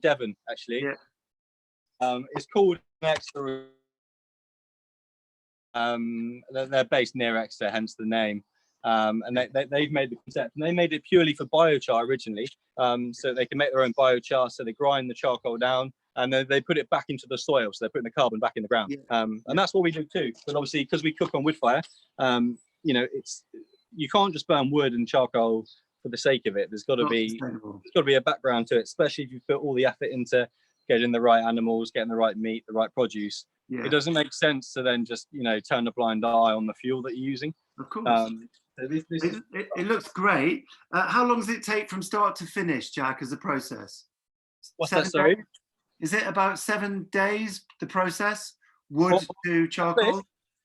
Devon, actually. Yeah. It's called Exeter. They're based near Exeter, hence the name. And they've made the concept, and they made it purely for biochar originally, so they can make their own biochar. So they grind the charcoal down, and they put it back into the soil, so they're putting the carbon back in the ground. And that's what we do too. But obviously, because we cook on wood fire, you know, you can't just burn wood and charcoal for the sake of it. There's got to be a background to it, especially if you put all the effort into getting the right animals, getting the right meat, the right produce. It doesn't make sense to then just, you know, turn a blind eye on the fuel that you're using. Of course. So it looks great. How long does it take from start to finish, Jack, as a process? What's that, sorry? Is it about 7 days, the process? Wood to charcoal?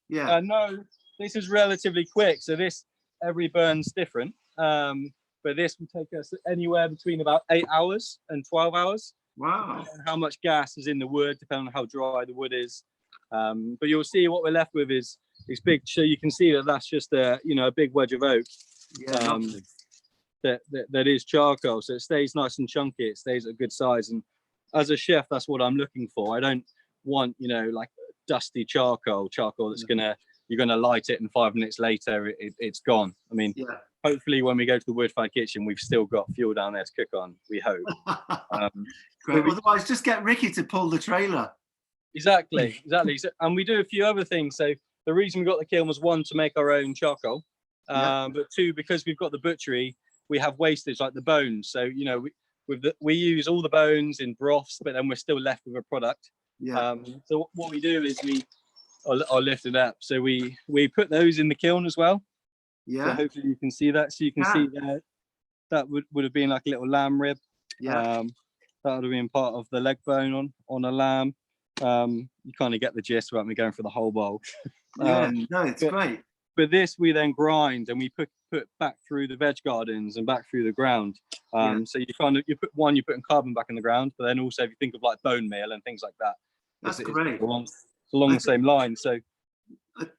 No, this is relatively quick. So every burn's different. But this will take us anywhere between about 8 hours and 12 hours. Wow. Depending on how much gas is in the wood, depending on how dry the wood is. But you'll see what we're left with is big. So you can see that's just a big wedge of oak. That is charcoal. So it stays nice and chunky. It stays at a good size. And as a chef, that's what I'm looking for. I don't want, like dusty charcoal that's you're gonna light it and 5 minutes later it's gone. I mean, hopefully when we go to the wood-fired kitchen, we've still got fuel down there to cook on. We hope. Great. Otherwise, just get Ricky to pull the trailer. Exactly. So, and we do a few other things. So the reason we got the kiln was, one, to make our own charcoal, but two, because we've got the butchery, we have wastage like the bones. So we use all the bones in broths, but then we're still left with a product. So what we do is I'll lift it up. So we put those in the kiln as well. So hopefully you can see that. So you can see that would have been like a little lamb rib. That would have been part of the leg bone on a lamb. You kind of get the gist without me going for the whole bowl. It's great. But this we then grind and we put back through the veg gardens and back through the ground. So you put carbon back in the ground, but then also if you think of like bone meal and things like that, that's great. It's along the same line. So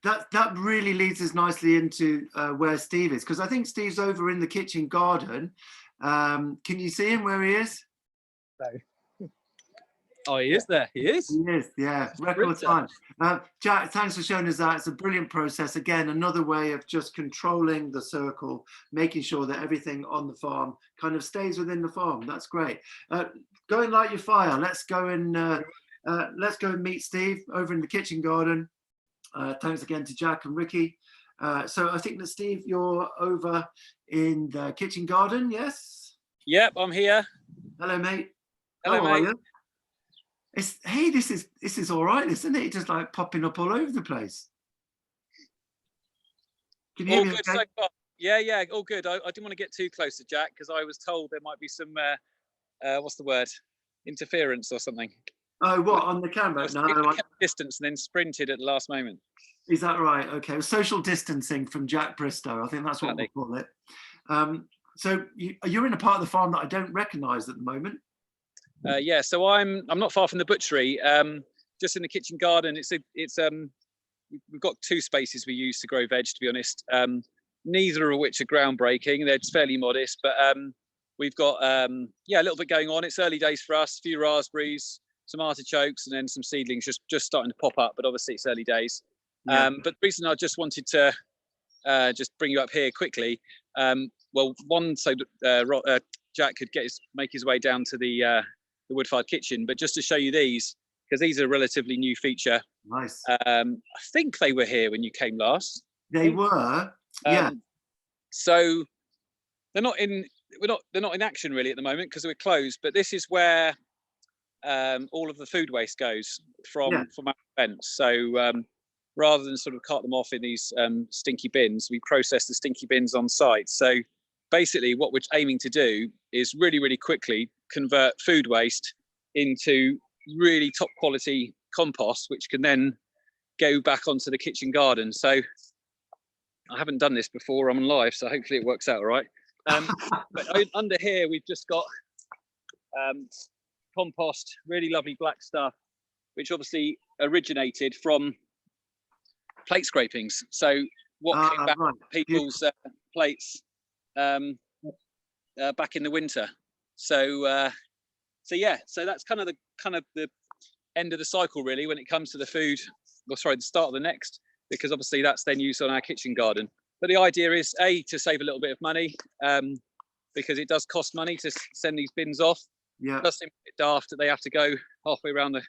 that really leads us nicely into where Steve is, because I think Steve's over in the kitchen garden. Can you see him where he is? No. Oh, he is there. He is. Record time. Jack, thanks for showing us that. It's a brilliant process. Again, another way of just controlling the circle, making sure that everything on the farm kind of stays within the farm. That's great. Go and light your fire. Let's go and meet Steve over in the kitchen garden. Thanks again to Jack and Ricky. So I think that Steve, you're over in the kitchen garden, yes? Yep, I'm here. Hello, mate. Hello, How mate. are you? This is all right, isn't it? Just like popping up all over the place. Can you hear me good okay? so far. Yeah, all good. I didn't want to get too close to Jack because I was told there might be some what's the word? Interference or something. Oh, what, on the camera? No, I kept distance and then sprinted at the last moment. Is that right? Okay, social distancing from Jack Bristow. I think that's what we call it. So you're in a part of the farm that I don't recognise at the moment. Yeah, so I'm not far from the butchery, just in the kitchen garden. We've got 2 spaces we use to grow veg, to be honest. Neither of which are groundbreaking. They're just fairly modest, but we've got a little bit going on. It's early days for us. A few raspberries, some artichokes, and then some seedlings just starting to pop up. But obviously it's early days. Yeah. But the reason I just wanted to just bring you up here quickly, well, one, so Jack could make his way down to the wood-fired kitchen, but just to show you these, because these are a relatively new feature. Nice. I think they were here when you came last. They were. Yeah. So they're not in action really at the moment because we're closed. But this is where all of the food waste goes from our events. So rather than sort of cart them off in these stinky bins, we process the stinky bins on site. So basically, what we're aiming to do is really, really quickly convert food waste into really top quality compost, which can then go back onto the kitchen garden. So I haven't done this before. I'm on live, so hopefully it works out all right. But under here, we've just got compost, really lovely black stuff, which obviously originated from plate scrapings. So what came back on people's plates back in the winter. So that's kind of the end of the cycle really when it comes to the food. Well, sorry, the start of the next, because obviously that's then used on our kitchen garden. But the idea is to save a little bit of money, because it does cost money to send these bins off. Yeah. It does seem a bit daft that they have to go halfway around the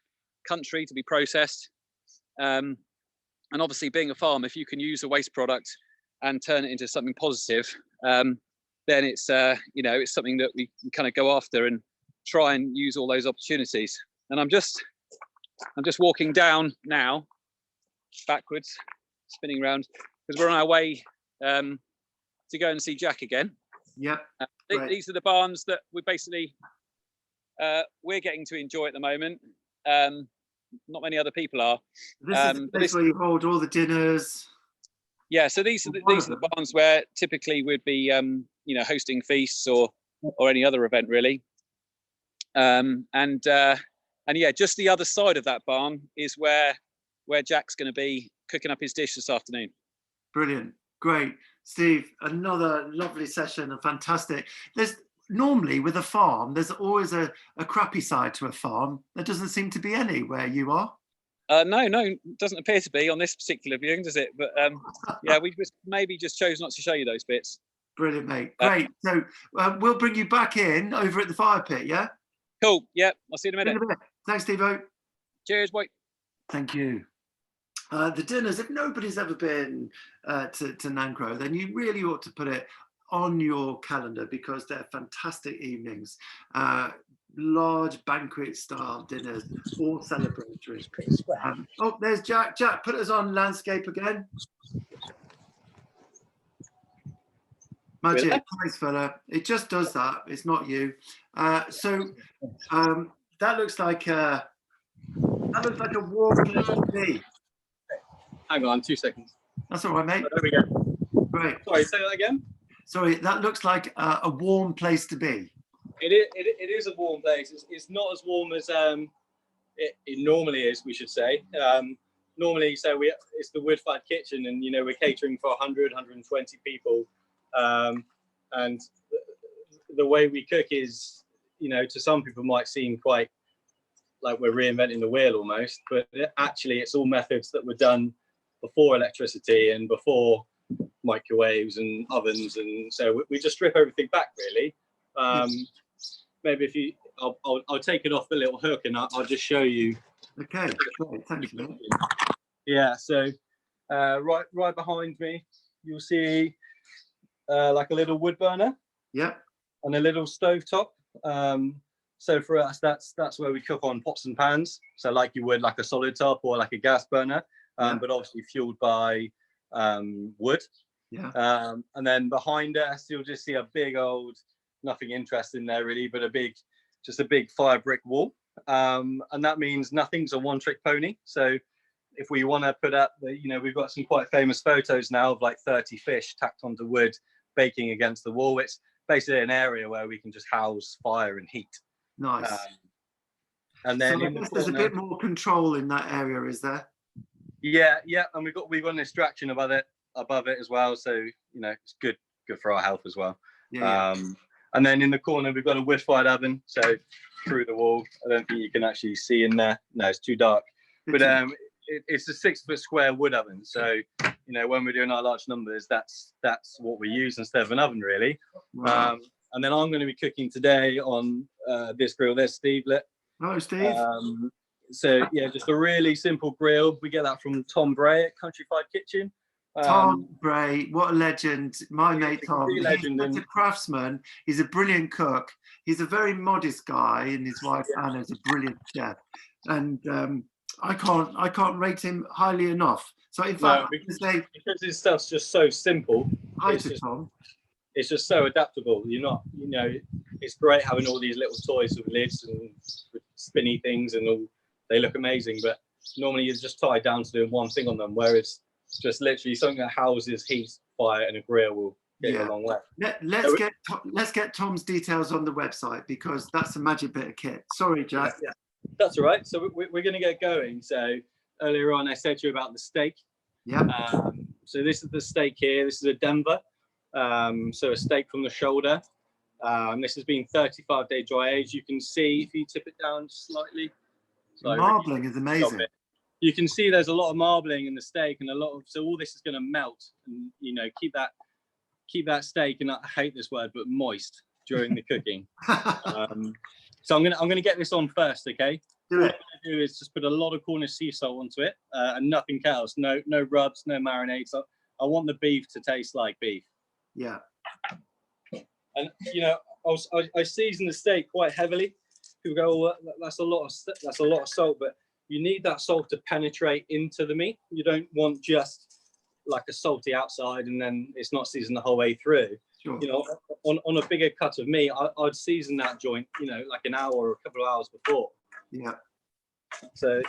country to be processed. And obviously, being a farm, if you can use a waste product and turn it into something positive, then it's it's something that we kind of go after and try and use all those opportunities. And I'm just walking down now, backwards, spinning around, because we're on our way to go and see Jack again. Yep. These are the barns that we're getting to enjoy at the moment. Not many other people are. This is the place where you hold all the dinners. Yeah, so these are the barns where typically we'd be hosting feasts or any other event really. And just the other side of that barn is where Jack's going to be cooking up his dish this afternoon. Brilliant. Great. Steve, another lovely session and fantastic. There's normally with a farm, there's always a crappy side to a farm. There doesn't seem to be any where you are. No, it doesn't appear to be on this particular viewing, does it? But we maybe just chose not to show you those bits. Brilliant, mate. Great. So we'll bring you back in over at the fire pit, yeah? Cool. Yeah, I'll see you in a minute. Thanks, Steve-O. Cheers, boy. Thank you. The dinners, if nobody's ever been to Nancarrow, then you really ought to put it on your calendar because they're fantastic evenings. Large banquet style dinners, all celebratory. There's Jack. Jack, put us on landscape again. Magic. Thanks, fella. It just does that. It's not you. So that looks like a warm place to be. Hang on 2 seconds. That's all right, mate. Oh, there we go. Great. Sorry, say that again. Sorry, that looks like a warm place to be. It is a warm place. It's not as warm as it normally is, we should say. Normally, so it's the wood-fired kitchen, and we're catering for 100, 120 people, and the way we cook is, to some people might seem quite like we're reinventing the wheel almost, but actually it's all methods that were done before electricity and before microwaves and ovens, and so we just strip everything back really. Maybe I'll take it off the little hook and I'll just show you. Okay, great. Thank you, mate. Yeah, so right behind me you'll see like a little wood burner. Yeah. And a little stove top. So for us that's where we cook on pots and pans, so like you would like a solid top or like a gas burner, but obviously fueled by wood. Yeah. And then behind us you'll just see a big old, nothing interesting there really, but a big fire brick wall, and that means nothing's a one-trick pony. So if we want to put up we've got some quite famous photos now of like 30 fish tacked onto wood baking against the wall. It's basically an area where we can just house fire and heat. Nice. And then so I in the guess there's a corner, bit more control in that area, is there? yeah, and we've got an extraction above it as well. So it's good for our health as well. Yeah. And then in the corner we've got a wood-fired oven. So through the wall, I don't think you can actually see in there. No, it's too dark. But it's a 6 foot square wood oven. So when we're doing our large numbers, that's what we use instead of an oven, really. Wow. And then I'm going to be cooking today on this grill. There's Steve lit. Oh, Steve. So yeah, just a really simple grill. We get that from Tom Bray at Countryfied Kitchen. Tom Bray, what a legend. My mate Tom, he's such a craftsman. He's a brilliant cook. He's a very modest guy, and his wife Anna's a brilliant chef. And I can't rate him highly enough. So in fact, because his stuff's just so simple. Hi to Tom. It's just so adaptable. It's great having all these little toys with lids and spinny things, and all. They look amazing, but normally you're just tied down to doing one thing on them, whereas just literally something that houses heat, fire, and a grill will get you a long way. Let's get Tom's details on the website, because that's a magic bit of kit. Sorry, Jack. Yeah. That's all right. So we're going to get going. So earlier on, I said to you about the steak. Yeah. So this is the steak here. This is a Denver. So a steak from the shoulder. This has been 35-day dry age. You can see if you tip it down slightly. The marbling is amazing. You can see there's a lot of marbling in the steak, and so all this is going to melt, and keep that steak, and I hate this word, but moist during the cooking. So I'm gonna get this on first, okay? Do what it. I'm gonna do is just put a lot of Cornish sea salt onto it, and nothing else. No rubs, no marinades. I want the beef to taste like beef. Yeah. And I season the steak quite heavily. People go, "Oh, that's a lot of salt," but you need that salt to penetrate into the meat. You don't want just like a salty outside and then it's not seasoned the whole way through. Sure. On a bigger cut of meat, I'd season that joint, like an hour or a couple of hours before. Yeah. So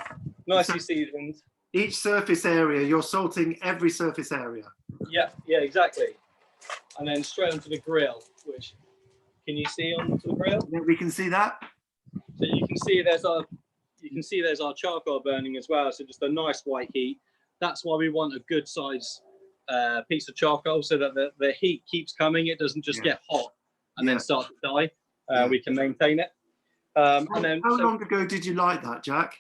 nicely seasoned. Each surface area, you're salting every surface area. Yeah, exactly. And then straight onto the grill, which can you see onto the grill? Yeah, we can see that. So you can see there's our charcoal burning as well. So just a nice white heat. That's why we want a good size piece of charcoal, so that the heat keeps coming. It doesn't just get hot and then start to die. We can maintain it. How long ago did you light that, Jack?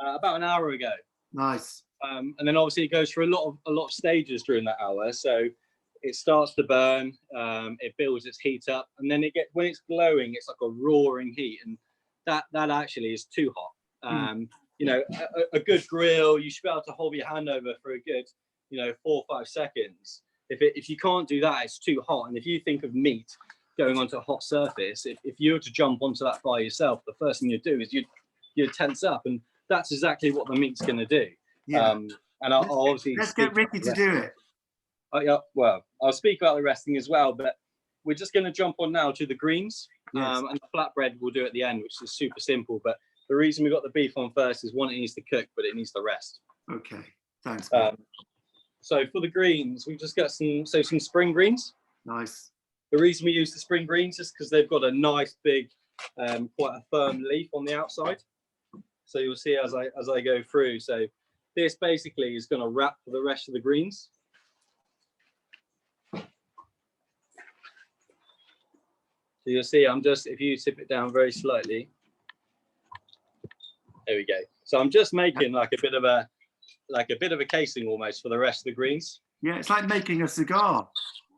About an hour ago. Nice. And then obviously it goes through a lot of stages during that hour. So it starts to burn, it builds its heat up, and then when it's glowing, it's like a roaring heat, and that actually is too hot. A good grill, you should be able to hold your hand over for a good 4 or 5 seconds. If you can't do that, it's too hot. And if you think of meat going onto a hot surface, if you were to jump onto that by yourself, the first thing you'd do is you'd tense up, and that's exactly what the meat's going to do. Yeah. And I'll obviously let's get Ricky to do it. Well, I'll speak about the resting as well, but we're just going to jump on now to the greens. Yes. And the flatbread we'll do at the end, which is super simple. But the reason we got the beef on first is, one, it needs to cook, but it needs to rest. Okay, thanks. So for the greens, we've just got some spring greens. Nice. The reason we use the spring greens is because they've got a nice big, quite a firm leaf on the outside. So you'll see as I go through. So this basically is going to wrap the rest of the greens. So you'll see, if you tip it down very slightly, there we go. So I'm just making like a bit of a casing almost for the rest of the greens. Yeah, it's like making a cigar.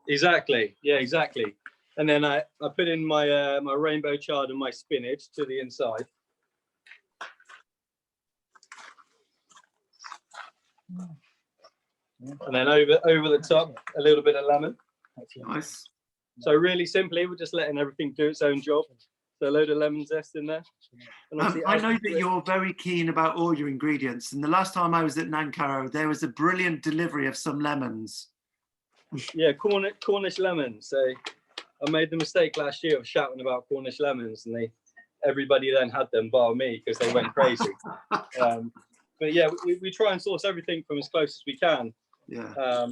Exactly. Yeah, exactly. And then I put in my my rainbow chard and my spinach to the inside. And then over the top, a little bit of lemon. Nice. So really simply, we're just letting everything do its own job. So a load of lemon zest in there. I know that you're very keen about all your ingredients. And the last time I was at Nancarrow, there was a brilliant delivery of some lemons. Yeah, Cornish lemons. So I made the mistake last year of shouting about Cornish lemons, and everybody then had them bar me because they went crazy. But yeah, we try and source everything from as close as we can. Yeah.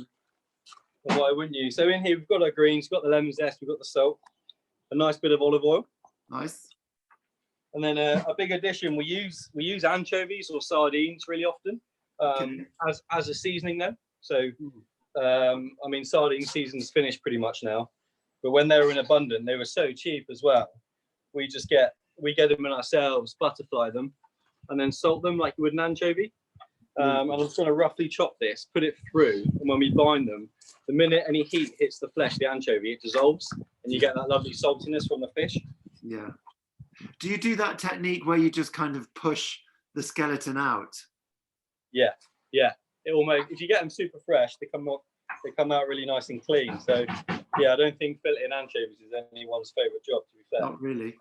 Why wouldn't you? So in here we've got our greens, we've got the lemon zest, we've got the salt, a nice bit of olive oil. Nice. And then a big addition, we use anchovies or sardines really often as a seasoning though. So I mean, sardine season's finished pretty much now, but when they were in abundance, they were so cheap as well. We get them in ourselves, butterfly them, and then salt them like you would an anchovy. And I'm just going to roughly chop this, put it through, and when we bind them, the minute any heat hits the flesh, the anchovy, it dissolves, and you get that lovely saltiness from the fish. Yeah. Do you do that technique where you just kind of push the skeleton out? Yeah, yeah. It almost, if you get them super fresh, they come out really nice and clean. So yeah, I don't think filleting anchovies is anyone's favourite job, to be fair. Not really.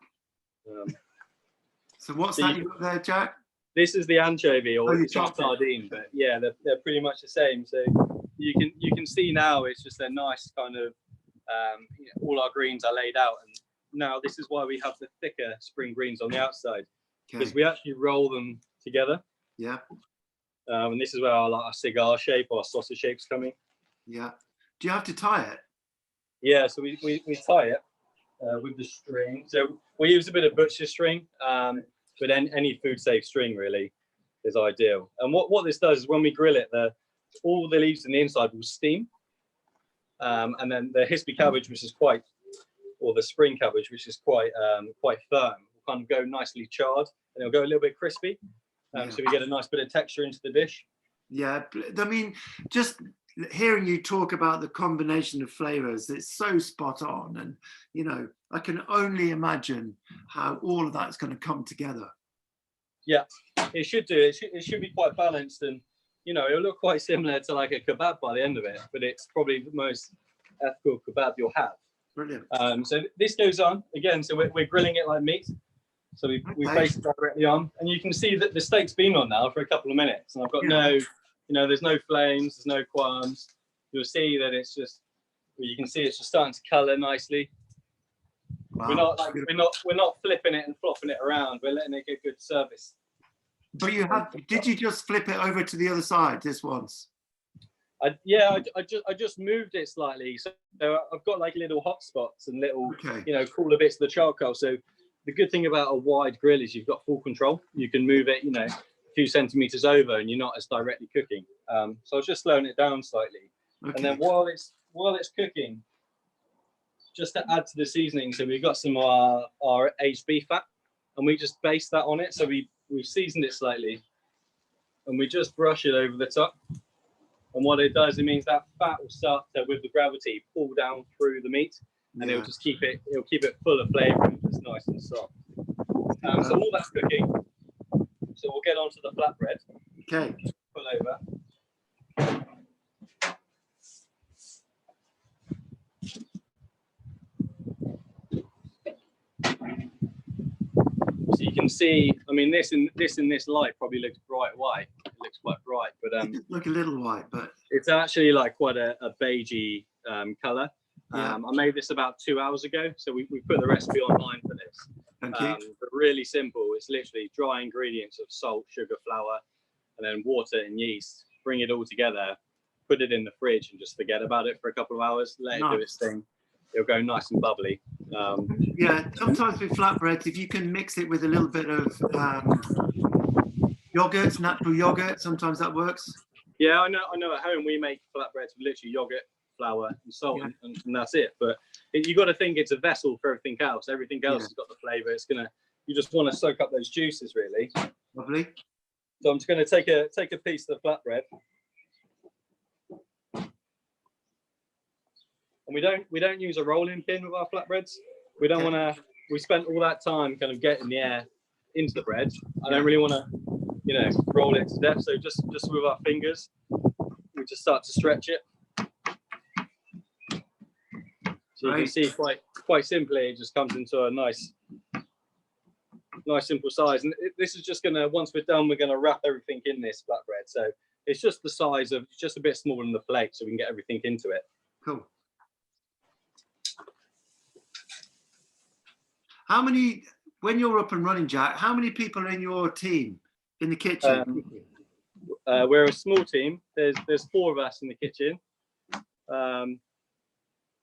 So what's that you got there, Jack? This is the anchovy, or you it's not sardine, but yeah, they're pretty much the same. So you can see now it's just a nice kind of all our greens are laid out, and now this is why we have the thicker spring greens on the outside, because we actually roll them together. Yeah. And this is where our cigar shape or sausage shape's coming. Yeah. Do you have to tie it? Yeah, so we tie it with the string. So we use a bit of butcher string, but any food safe string really is ideal. And what this does is when we grill it, all the leaves on the inside will steam, and then the hispy cabbage, or the spring cabbage, which is quite firm, will kind of go nicely charred, and it'll go a little bit crispy. So we get a nice bit of texture into the dish. Yeah, I mean, just hearing you talk about the combination of flavors, it's so spot on, and you know, I can only imagine how all of that's going to come together. Yeah, it should do. It should be quite balanced, and you know, it'll look quite similar to like a kebab by the end of it, but it's probably the most ethical kebab you'll have. Brilliant. So this goes on again. So we're grilling it like meat. So we place it directly on, and you can see that the steak's been on now for a couple of minutes, and I've got there's no flames, there's no qualms. You'll see that it's just, you can see it's just starting to colour nicely. Wow. We're not flipping it and flopping it around. We're letting it get good service. But did you just flip it over to the other side this once? I just moved it slightly. So I've got like little hot spots and little cooler bits of the charcoal. So the good thing about a wide grill is you've got full control. You can move it, a few centimeters over, and you're not as directly cooking. So I was just slowing it down slightly. Okay. And then while it's cooking, just to add to the seasoning, so we've got some of our aged beef fat, and we just baste that on it. So we've seasoned it slightly, and we just brush it over the top. And what it does, it means that fat will start to, with the gravity, pull down through the meat, and it'll just keep it full of flavour and just nice and soft. So all that's cooking. So we'll get onto the flatbread. Okay. Pull over. So you can see, I mean, this in this light probably looks bright white. It looks quite bright, but it does look a little white, but it's actually like quite a beigey colour. Yeah. I made this about 2 hours ago, so we put the recipe online for this. Thank you. But really simple. It's literally dry ingredients of salt, sugar, flour, and then water and yeast. Bring it all together, put it in the fridge, and just forget about it for a couple of hours. Let it do its thing. It'll go nice and bubbly. Yeah, sometimes with flatbreads, if you can mix it with a little bit of yogurt, natural yogurt, sometimes that works. Yeah, I know. At home we make flatbreads with literally yogurt, flour, and salt, and that's it. But you got to think it's a vessel for everything else. Everything else has got the flavour. You just want to soak up those juices, really. Lovely. So I'm just going to take a piece of the flatbread. And we don't use a rolling pin with our flatbreads. We don't want to. We spent all that time kind of getting the air into the bread. I don't really want to, roll it to death. So just with our fingers, we just start to stretch it. So you can see quite simply, it just comes into a nice simple size. And this is just gonna, once we're done, we're gonna wrap everything in this flatbread. So it's just the size of, just a bit smaller than the plate, so we can get everything into it. Cool. How many, when you're up and running, Jack, how many people are in your team in the kitchen? We're a small team. There's 4 of us in the kitchen.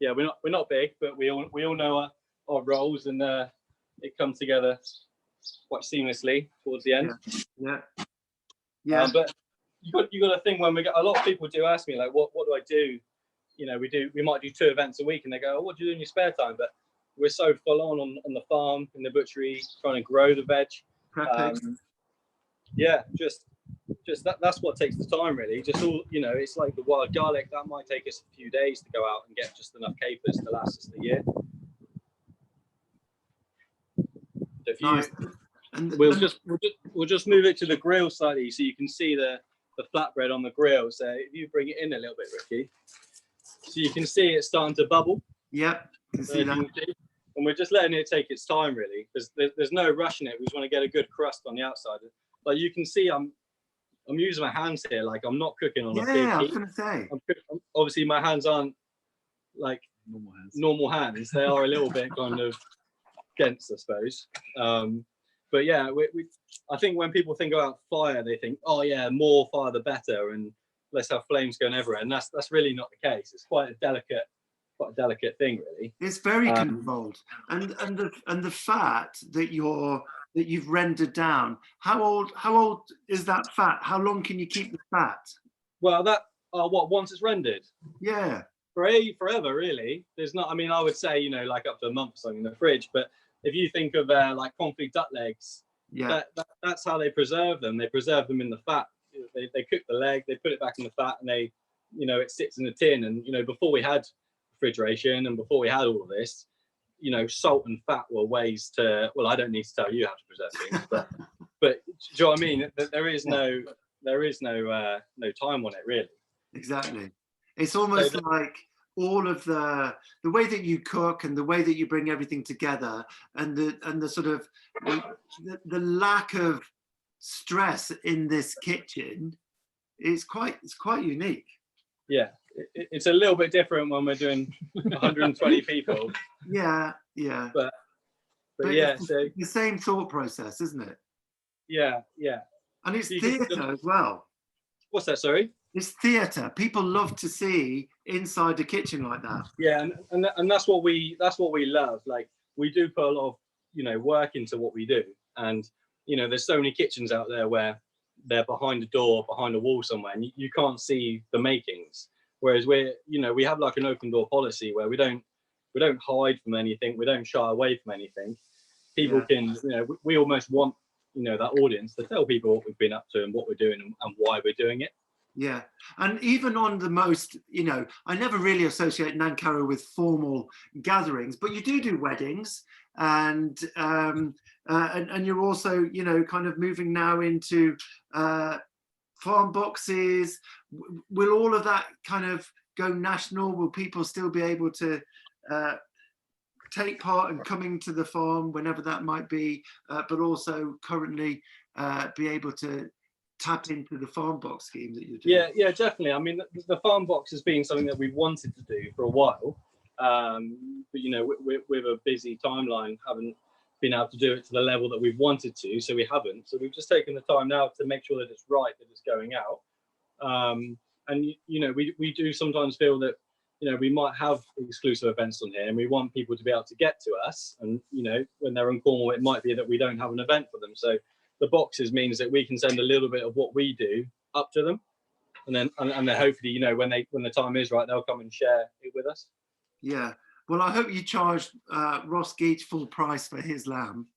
Yeah, we're not big, but we all know our roles, and it comes together quite seamlessly towards the end. Yeah. But you got to think, when we get, a lot of people do ask me like, what do I do? You know, we might do 2 events a week, and they go, oh, what do you do in your spare time? But we're so full on the farm, in the butchery, trying to grow the veg. Yeah, just that's what takes the time, really. Just all, you know, it's like the wild garlic, that might take us a few days to go out and get just enough capers to last us the year. If you, Nice. we'll just move it to the grill slightly, so you can see the flatbread on the grill. So if you bring it in a little bit, Ricky, so you can see it's starting to bubble. Yep, can see that. And we're just letting it take its time, really, because there's no rush in it. We just want to get a good crust on the outside. Like you can see, I'm using my hands here, like I'm not cooking on a big heat. Yeah, I was gonna say. Obviously, my hands aren't like normal hands. They are a little bit kind of dense, I suppose. But yeah, I think when people think about fire, they think, oh yeah, more fire the better, and let's have flames going everywhere. And that's really not the case. It's quite a delicate thing, really. It's very controlled, and the fat that you've rendered down. How old is that fat? How long can you keep the fat? Well, once it's rendered? Yeah, forever, really. There's not. I mean, I would say, you know, like up to a month or something in the fridge. But if you think of like confit duck legs, yeah, that's how they preserve them. They preserve them in the fat. They cook the leg, they put it back in the fat, and they, you know, it sits in a tin. And you know, before we had refrigeration and before we had all of this, you know, salt and fat were ways to, well, I don't need to tell you how to preserve things, but do you know what I mean? There is no time on it, really. Exactly. It's almost like all of the way that you cook and the way that you bring everything together, and the sort of the lack of stress in this kitchen is quite unique. Yeah, it's a little bit different when we're doing 120 people. Yeah. But yeah, it's so the same thought process, isn't it? Yeah. And it's theatre as well. What's that? Sorry. It's theatre. People love to see inside a kitchen like that. Yeah, and that's what we love. Like, we do put a lot of, you know, work into what we do, and you know, there's so many kitchens out there where they're behind a door, behind a wall somewhere, and you can't see the makings. Whereas we have like an open door policy where we don't hide from anything, we don't shy away from anything. People can, you know, we almost want, you know, that audience to tell people what we've been up to and what we're doing and why we're doing it. Yeah, and even on the most, you know, I never really associate Nancarrow with formal gatherings, but you do weddings, and you're also, you know, kind of moving now into farm boxes. Will all of that kind of go national? Will people still be able to take part in coming to the farm whenever that might be, but also currently be able to tap into the farm box scheme that you're doing? Yeah, definitely. I mean, the farm box has been something that we've wanted to do for a while, but you know, with a busy timeline, haven't been able to do it to the level that we've wanted to, so we haven't. So we've just taken the time now to make sure that it's right, that it's going out. And you know, we do sometimes feel that, you know, we might have exclusive events on here, and we want people to be able to get to us. And you know, when they're in Cornwall, it might be that we don't have an event for them. So the boxes means that we can send a little bit of what we do up to them, and then hopefully, you know, when the time is right, they'll come and share it with us. Yeah. Well, I hope you charged Ross Geach full price for his lamb.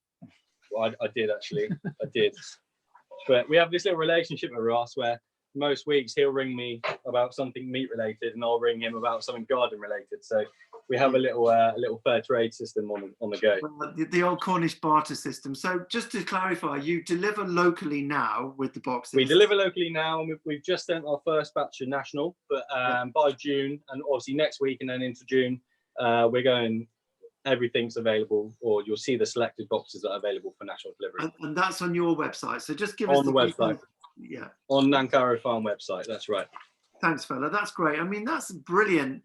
Well, I did actually. I did. But we have this little relationship with Ross where most weeks he'll ring me about something meat related, and I'll ring him about something garden related. So we have a little fair trade system on the go. Well, the old Cornish barter system. So just to clarify, you deliver locally now with the boxes? We deliver locally now, and we've just sent our first batch of national, but by June, and obviously next week and then into June, we're going, everything's available, or you'll see the selected boxes that are available for national delivery. And that's on your website. So just give us on the website. Yeah. On Nancarrow Farm website, that's right. Thanks, fella. That's great. I mean, that's a brilliant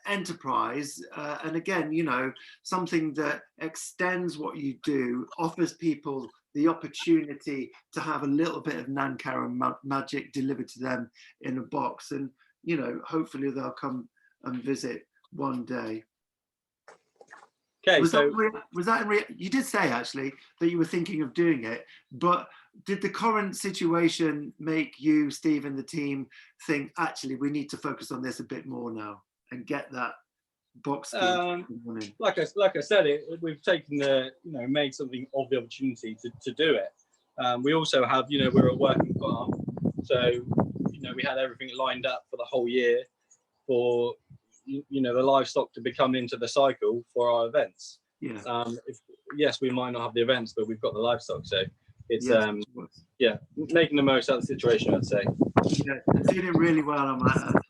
enterprise. And again, you know, something that extends what you do, offers people the opportunity to have a little bit of Nancarrow magic delivered to them in a box. And, you know, hopefully they'll come and visit one day. Okay, Was so you did say actually that you were thinking of doing it, but did the current situation make you, Steve, and the team think actually we need to focus on this a bit more now and get that box scheme running? like I said, we've taken made something of the opportunity to do it. We also have, we're a working farm, so we had everything lined up for the whole year for the livestock to become into the cycle for our events. Yeah. Yes, we might not have the events, but we've got the livestock, so it's making the most out of the situation, I'd say. Yeah, doing it really well on that.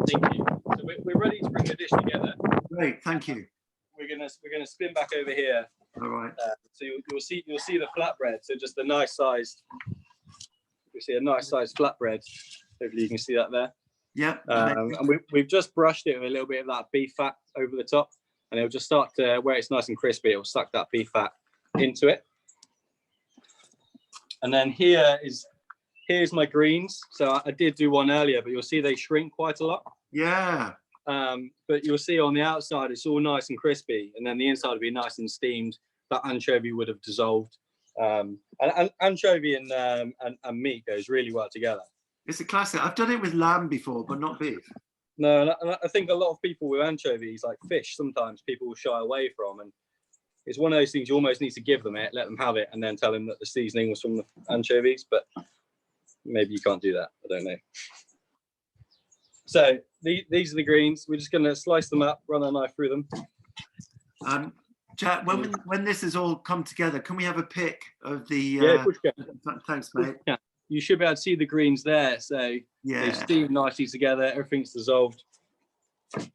Thank you. So we're ready to bring the dish together. Great, thank you. We're gonna spin back over here. All right. So you'll see the flatbread. So just a nice sized. You see a nice sized flatbread. Hopefully you can see that there. Yep. And we've just brushed it with a little bit of that beef fat over the top, and it'll just start to, where it's nice and crispy, it'll suck that beef fat into it. And then here's my greens. So I did do one earlier, but you'll see they shrink quite a lot. Yeah. But you'll see on the outside it's all nice and crispy, and then the inside will be nice and steamed. That anchovy would have dissolved. And anchovy and meat goes really well together. It's a classic. I've done it with lamb before, but not beef. No, and I think a lot of people with anchovies, like fish, sometimes people will shy away from, and it's one of those things you almost need to give them it, let them have it, and then tell them that the seasoning was from the anchovies. But maybe you can't do that. I don't know. So these are the greens. We're just going to slice them up, run our knife through them. Jack, when this has all come together, can we have a pic of the? Yeah, thanks, mate. Yeah, you should be able to see the greens there. So yeah, they steam nicely together. Everything's dissolved. I'm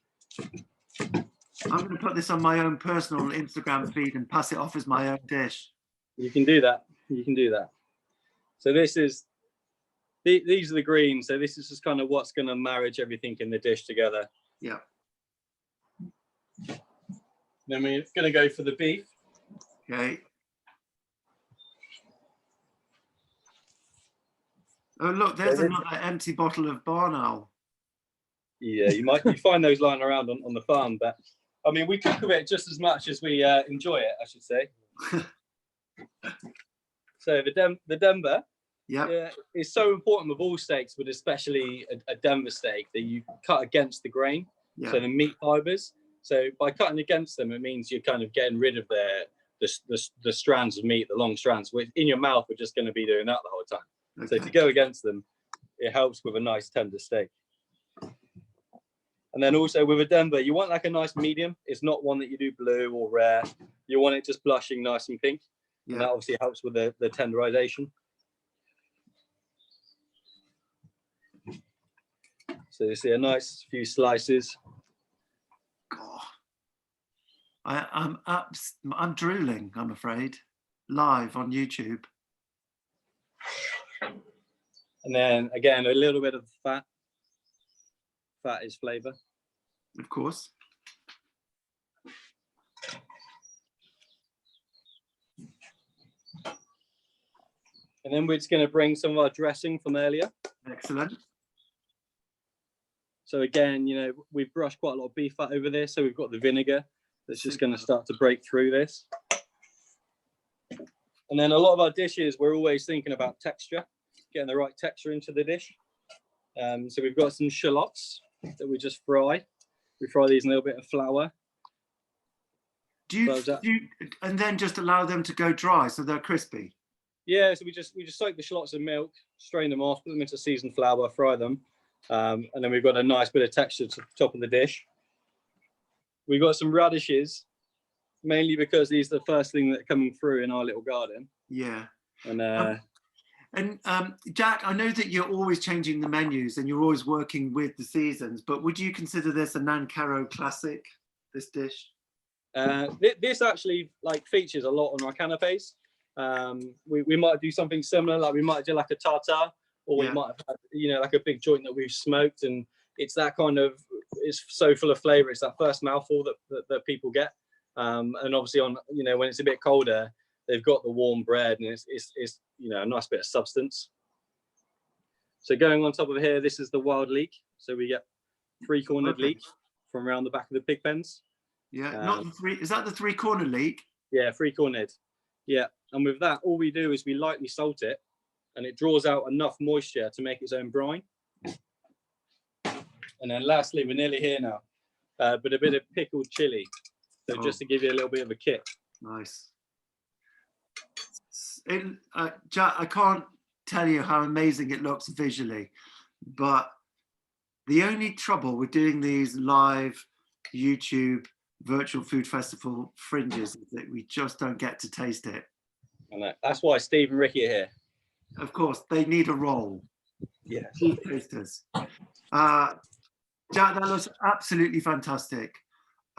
going to put this on my own personal Instagram feed and pass it off as my own dish. You can do that. You can do that. So these are the greens. So this is just kind of what's going to marriage everything in the dish together. Yeah. Then we're going to go for the beef. Okay. Oh look, there's another empty bottle of barn owl. Yeah, you find those lying around on the farm, but I mean we cook with it just as much as we enjoy it, I should say. So the Denver, is so important with all steaks, but especially a Denver steak, that you cut against the grain, so the meat fibers. So by cutting against them, it means you're kind of getting rid of the strands of meat, the long strands, which in your mouth we're just going to be doing that the whole time. Okay. So if you go against them, it helps with a nice tender steak. And then also with a Denver, you want like a nice medium. It's not one that you do blue or rare. You want it just blushing nice and pink. Yeah. And that obviously helps with the tenderization. So you see a nice few slices. God. I'm drooling, I'm afraid, live on YouTube. And then again, a little bit of fat. Fat is flavor. Of course. And then we're just going to bring some of our dressing from earlier. Excellent. So again, we've brushed quite a lot of beef fat over this. So we've got the vinegar that's just going to start to break through this. And then a lot of our dishes, we're always thinking about texture, getting the right texture into the dish. So we've got some shallots that we just fry. We fry these in a little bit of flour. Do you and then just allow them to go dry so they're crispy? Yeah, so we just soak the shallots in milk, strain them off, put them into seasoned flour, fry them. And then we've got a nice bit of texture to the top of the dish. We've got some radishes, mainly because these are the first thing that are coming through in our little garden. Yeah. And Jack, I know that you're always changing the menus and you're always working with the seasons, but would you consider this a Nancarrow classic, this dish? This actually features a lot on our canapes. We might do something similar, like we might do like a tartare, or we might have had, like a big joint that we've smoked, and it's that kind of, it's so full of flavor. It's that first mouthful that people get. And obviously on, when it's a bit colder, they've got the warm bread, and it's a nice bit of substance. So going on top of here, this is the wild leek. So we get 3-cornered leek from around the back of the pig pens. Yeah, not the three. Is that the 3-corner leek? Yeah, 3-cornered. Yeah, and with that, all we do is we lightly salt it, and it draws out enough moisture to make its own brine. And then lastly, we're nearly here now, but a bit of pickled chili, so just to give you a little bit of a kick. Nice. Jack, I can't tell you how amazing it looks visually, but the only trouble with doing these live YouTube virtual food festival fringes is that we just don't get to taste it. And that's why Steve and Ricky are here. Of course, they need a role. Yeah. Chief tasters. Jack, that looks absolutely fantastic.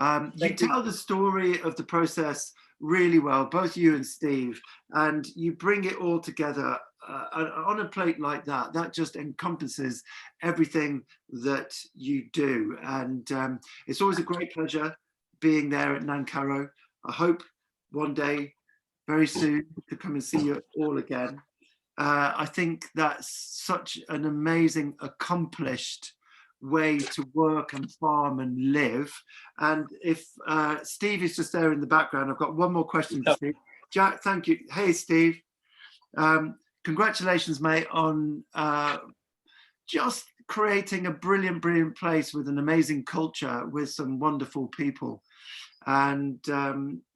You tell the story of the process really well, both you and Steve, and you bring it all together on a plate like that. That just encompasses everything that you do. And it's always a great pleasure being there at Nancarrow. I hope one day, very soon, to come and see you all again. I think that's such an amazing, accomplished way to work and farm and live. And if Steve is just there in the background, I've got one more question for Steve. Jack, thank you. Hey, Steve. Congratulations, mate, on just creating a brilliant, brilliant place with an amazing culture with some wonderful people. And,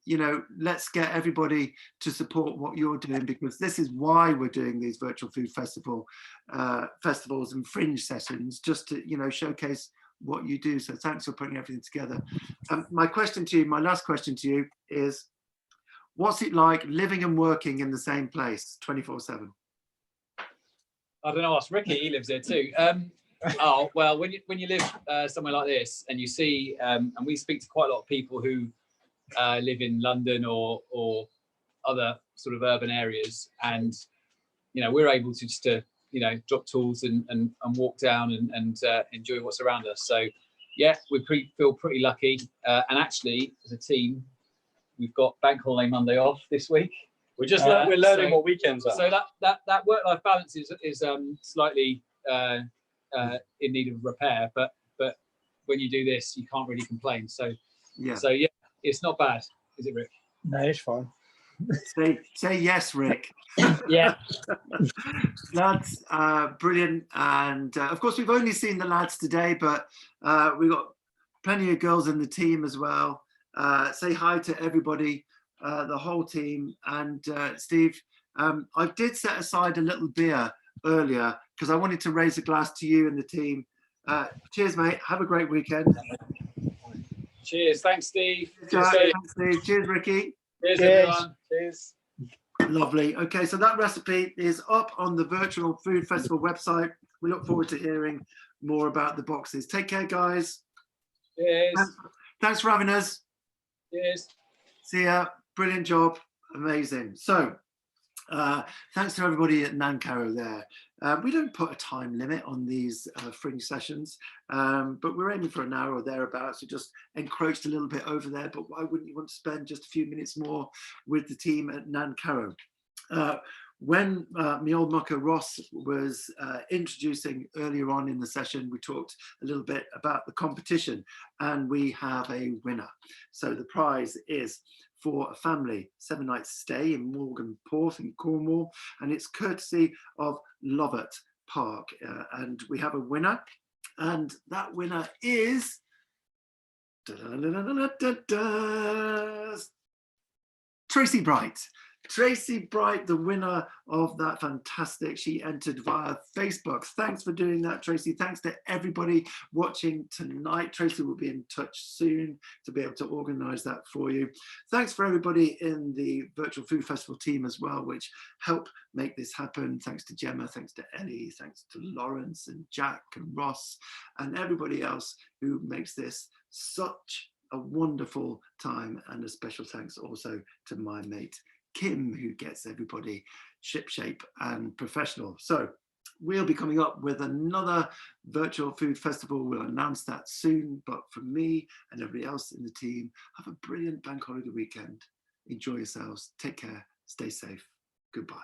you know, let's get everybody to support what you're doing, because this is why we're doing these virtual food festivals and fringe sessions, just to, you know, showcase what you do. So thanks for putting everything together. My question to you, my last question to you is, what's it like living and working in the same place 24/7? I don't know, ask Ricky, he lives there too. Oh, well, when you live somewhere like this and you see, and we speak to quite a lot of people who live in London or other sort of urban areas, and, you know, we're able to just you know, drop tools and walk down and enjoy what's around us. So, yeah, we feel pretty lucky. And actually, as a team, we've got Bank Holiday Monday off this week. We're just we're learning what weekends are. So that work-life balance is slightly in need of repair, but when you do this, you can't really complain. So yeah, it's not bad, is it, Rick? No, it's fine. Say yes, Rick. Yeah. That's brilliant. And of course, we've only seen the lads today, but we've got plenty of girls in the team as well. Say hi to everybody, the whole team. And Steve, I did set aside a little beer earlier because I wanted to raise a glass to you and the team. Cheers, mate. Have a great weekend. Cheers. Thanks, Steve. Thanks, Steve. Cheers, Ricky. Cheers, everyone. Cheers. Lovely. Okay, so that recipe is up on the Virtual Food Festival website. We look forward to hearing more about the boxes. Take care, guys. Cheers. Thanks for having us. Cheers. See ya. Brilliant job. Amazing. So, thanks to everybody at Nancarrow there. We don't put a time limit on these fringe sessions, but we're aiming for an hour or thereabouts. We just encroached a little bit over there, but why wouldn't you want to spend just a few minutes more with the team at Nancarrow? When my old mucker Ross was introducing earlier on in the session, we talked a little bit about the competition, and we have a winner. So the prize is for a family 7-night stay in Morgan Port in Cornwall, and it's courtesy of Lovett Park. And we have a winner, and that winner is Tracy Bright. Tracy Bright, the winner of that fantastic, she entered via Facebook. Thanks for doing that, Tracy. Thanks to everybody watching tonight. Tracy will be in touch soon to be able to organize that for you. Thanks for everybody in the Virtual Food Festival team as well, which help make this happen. Thanks to Gemma, thanks to Ellie, thanks to Lawrence and Jack and Ross and everybody else who makes this such a wonderful time. And a special thanks also to my mate Kim, who gets everybody shipshape and professional. So we'll be coming up with another Virtual Food Festival. We'll announce that soon. But from me and everybody else in the team, have a brilliant bank holiday weekend. Enjoy yourselves. Take care. Stay safe. Goodbye.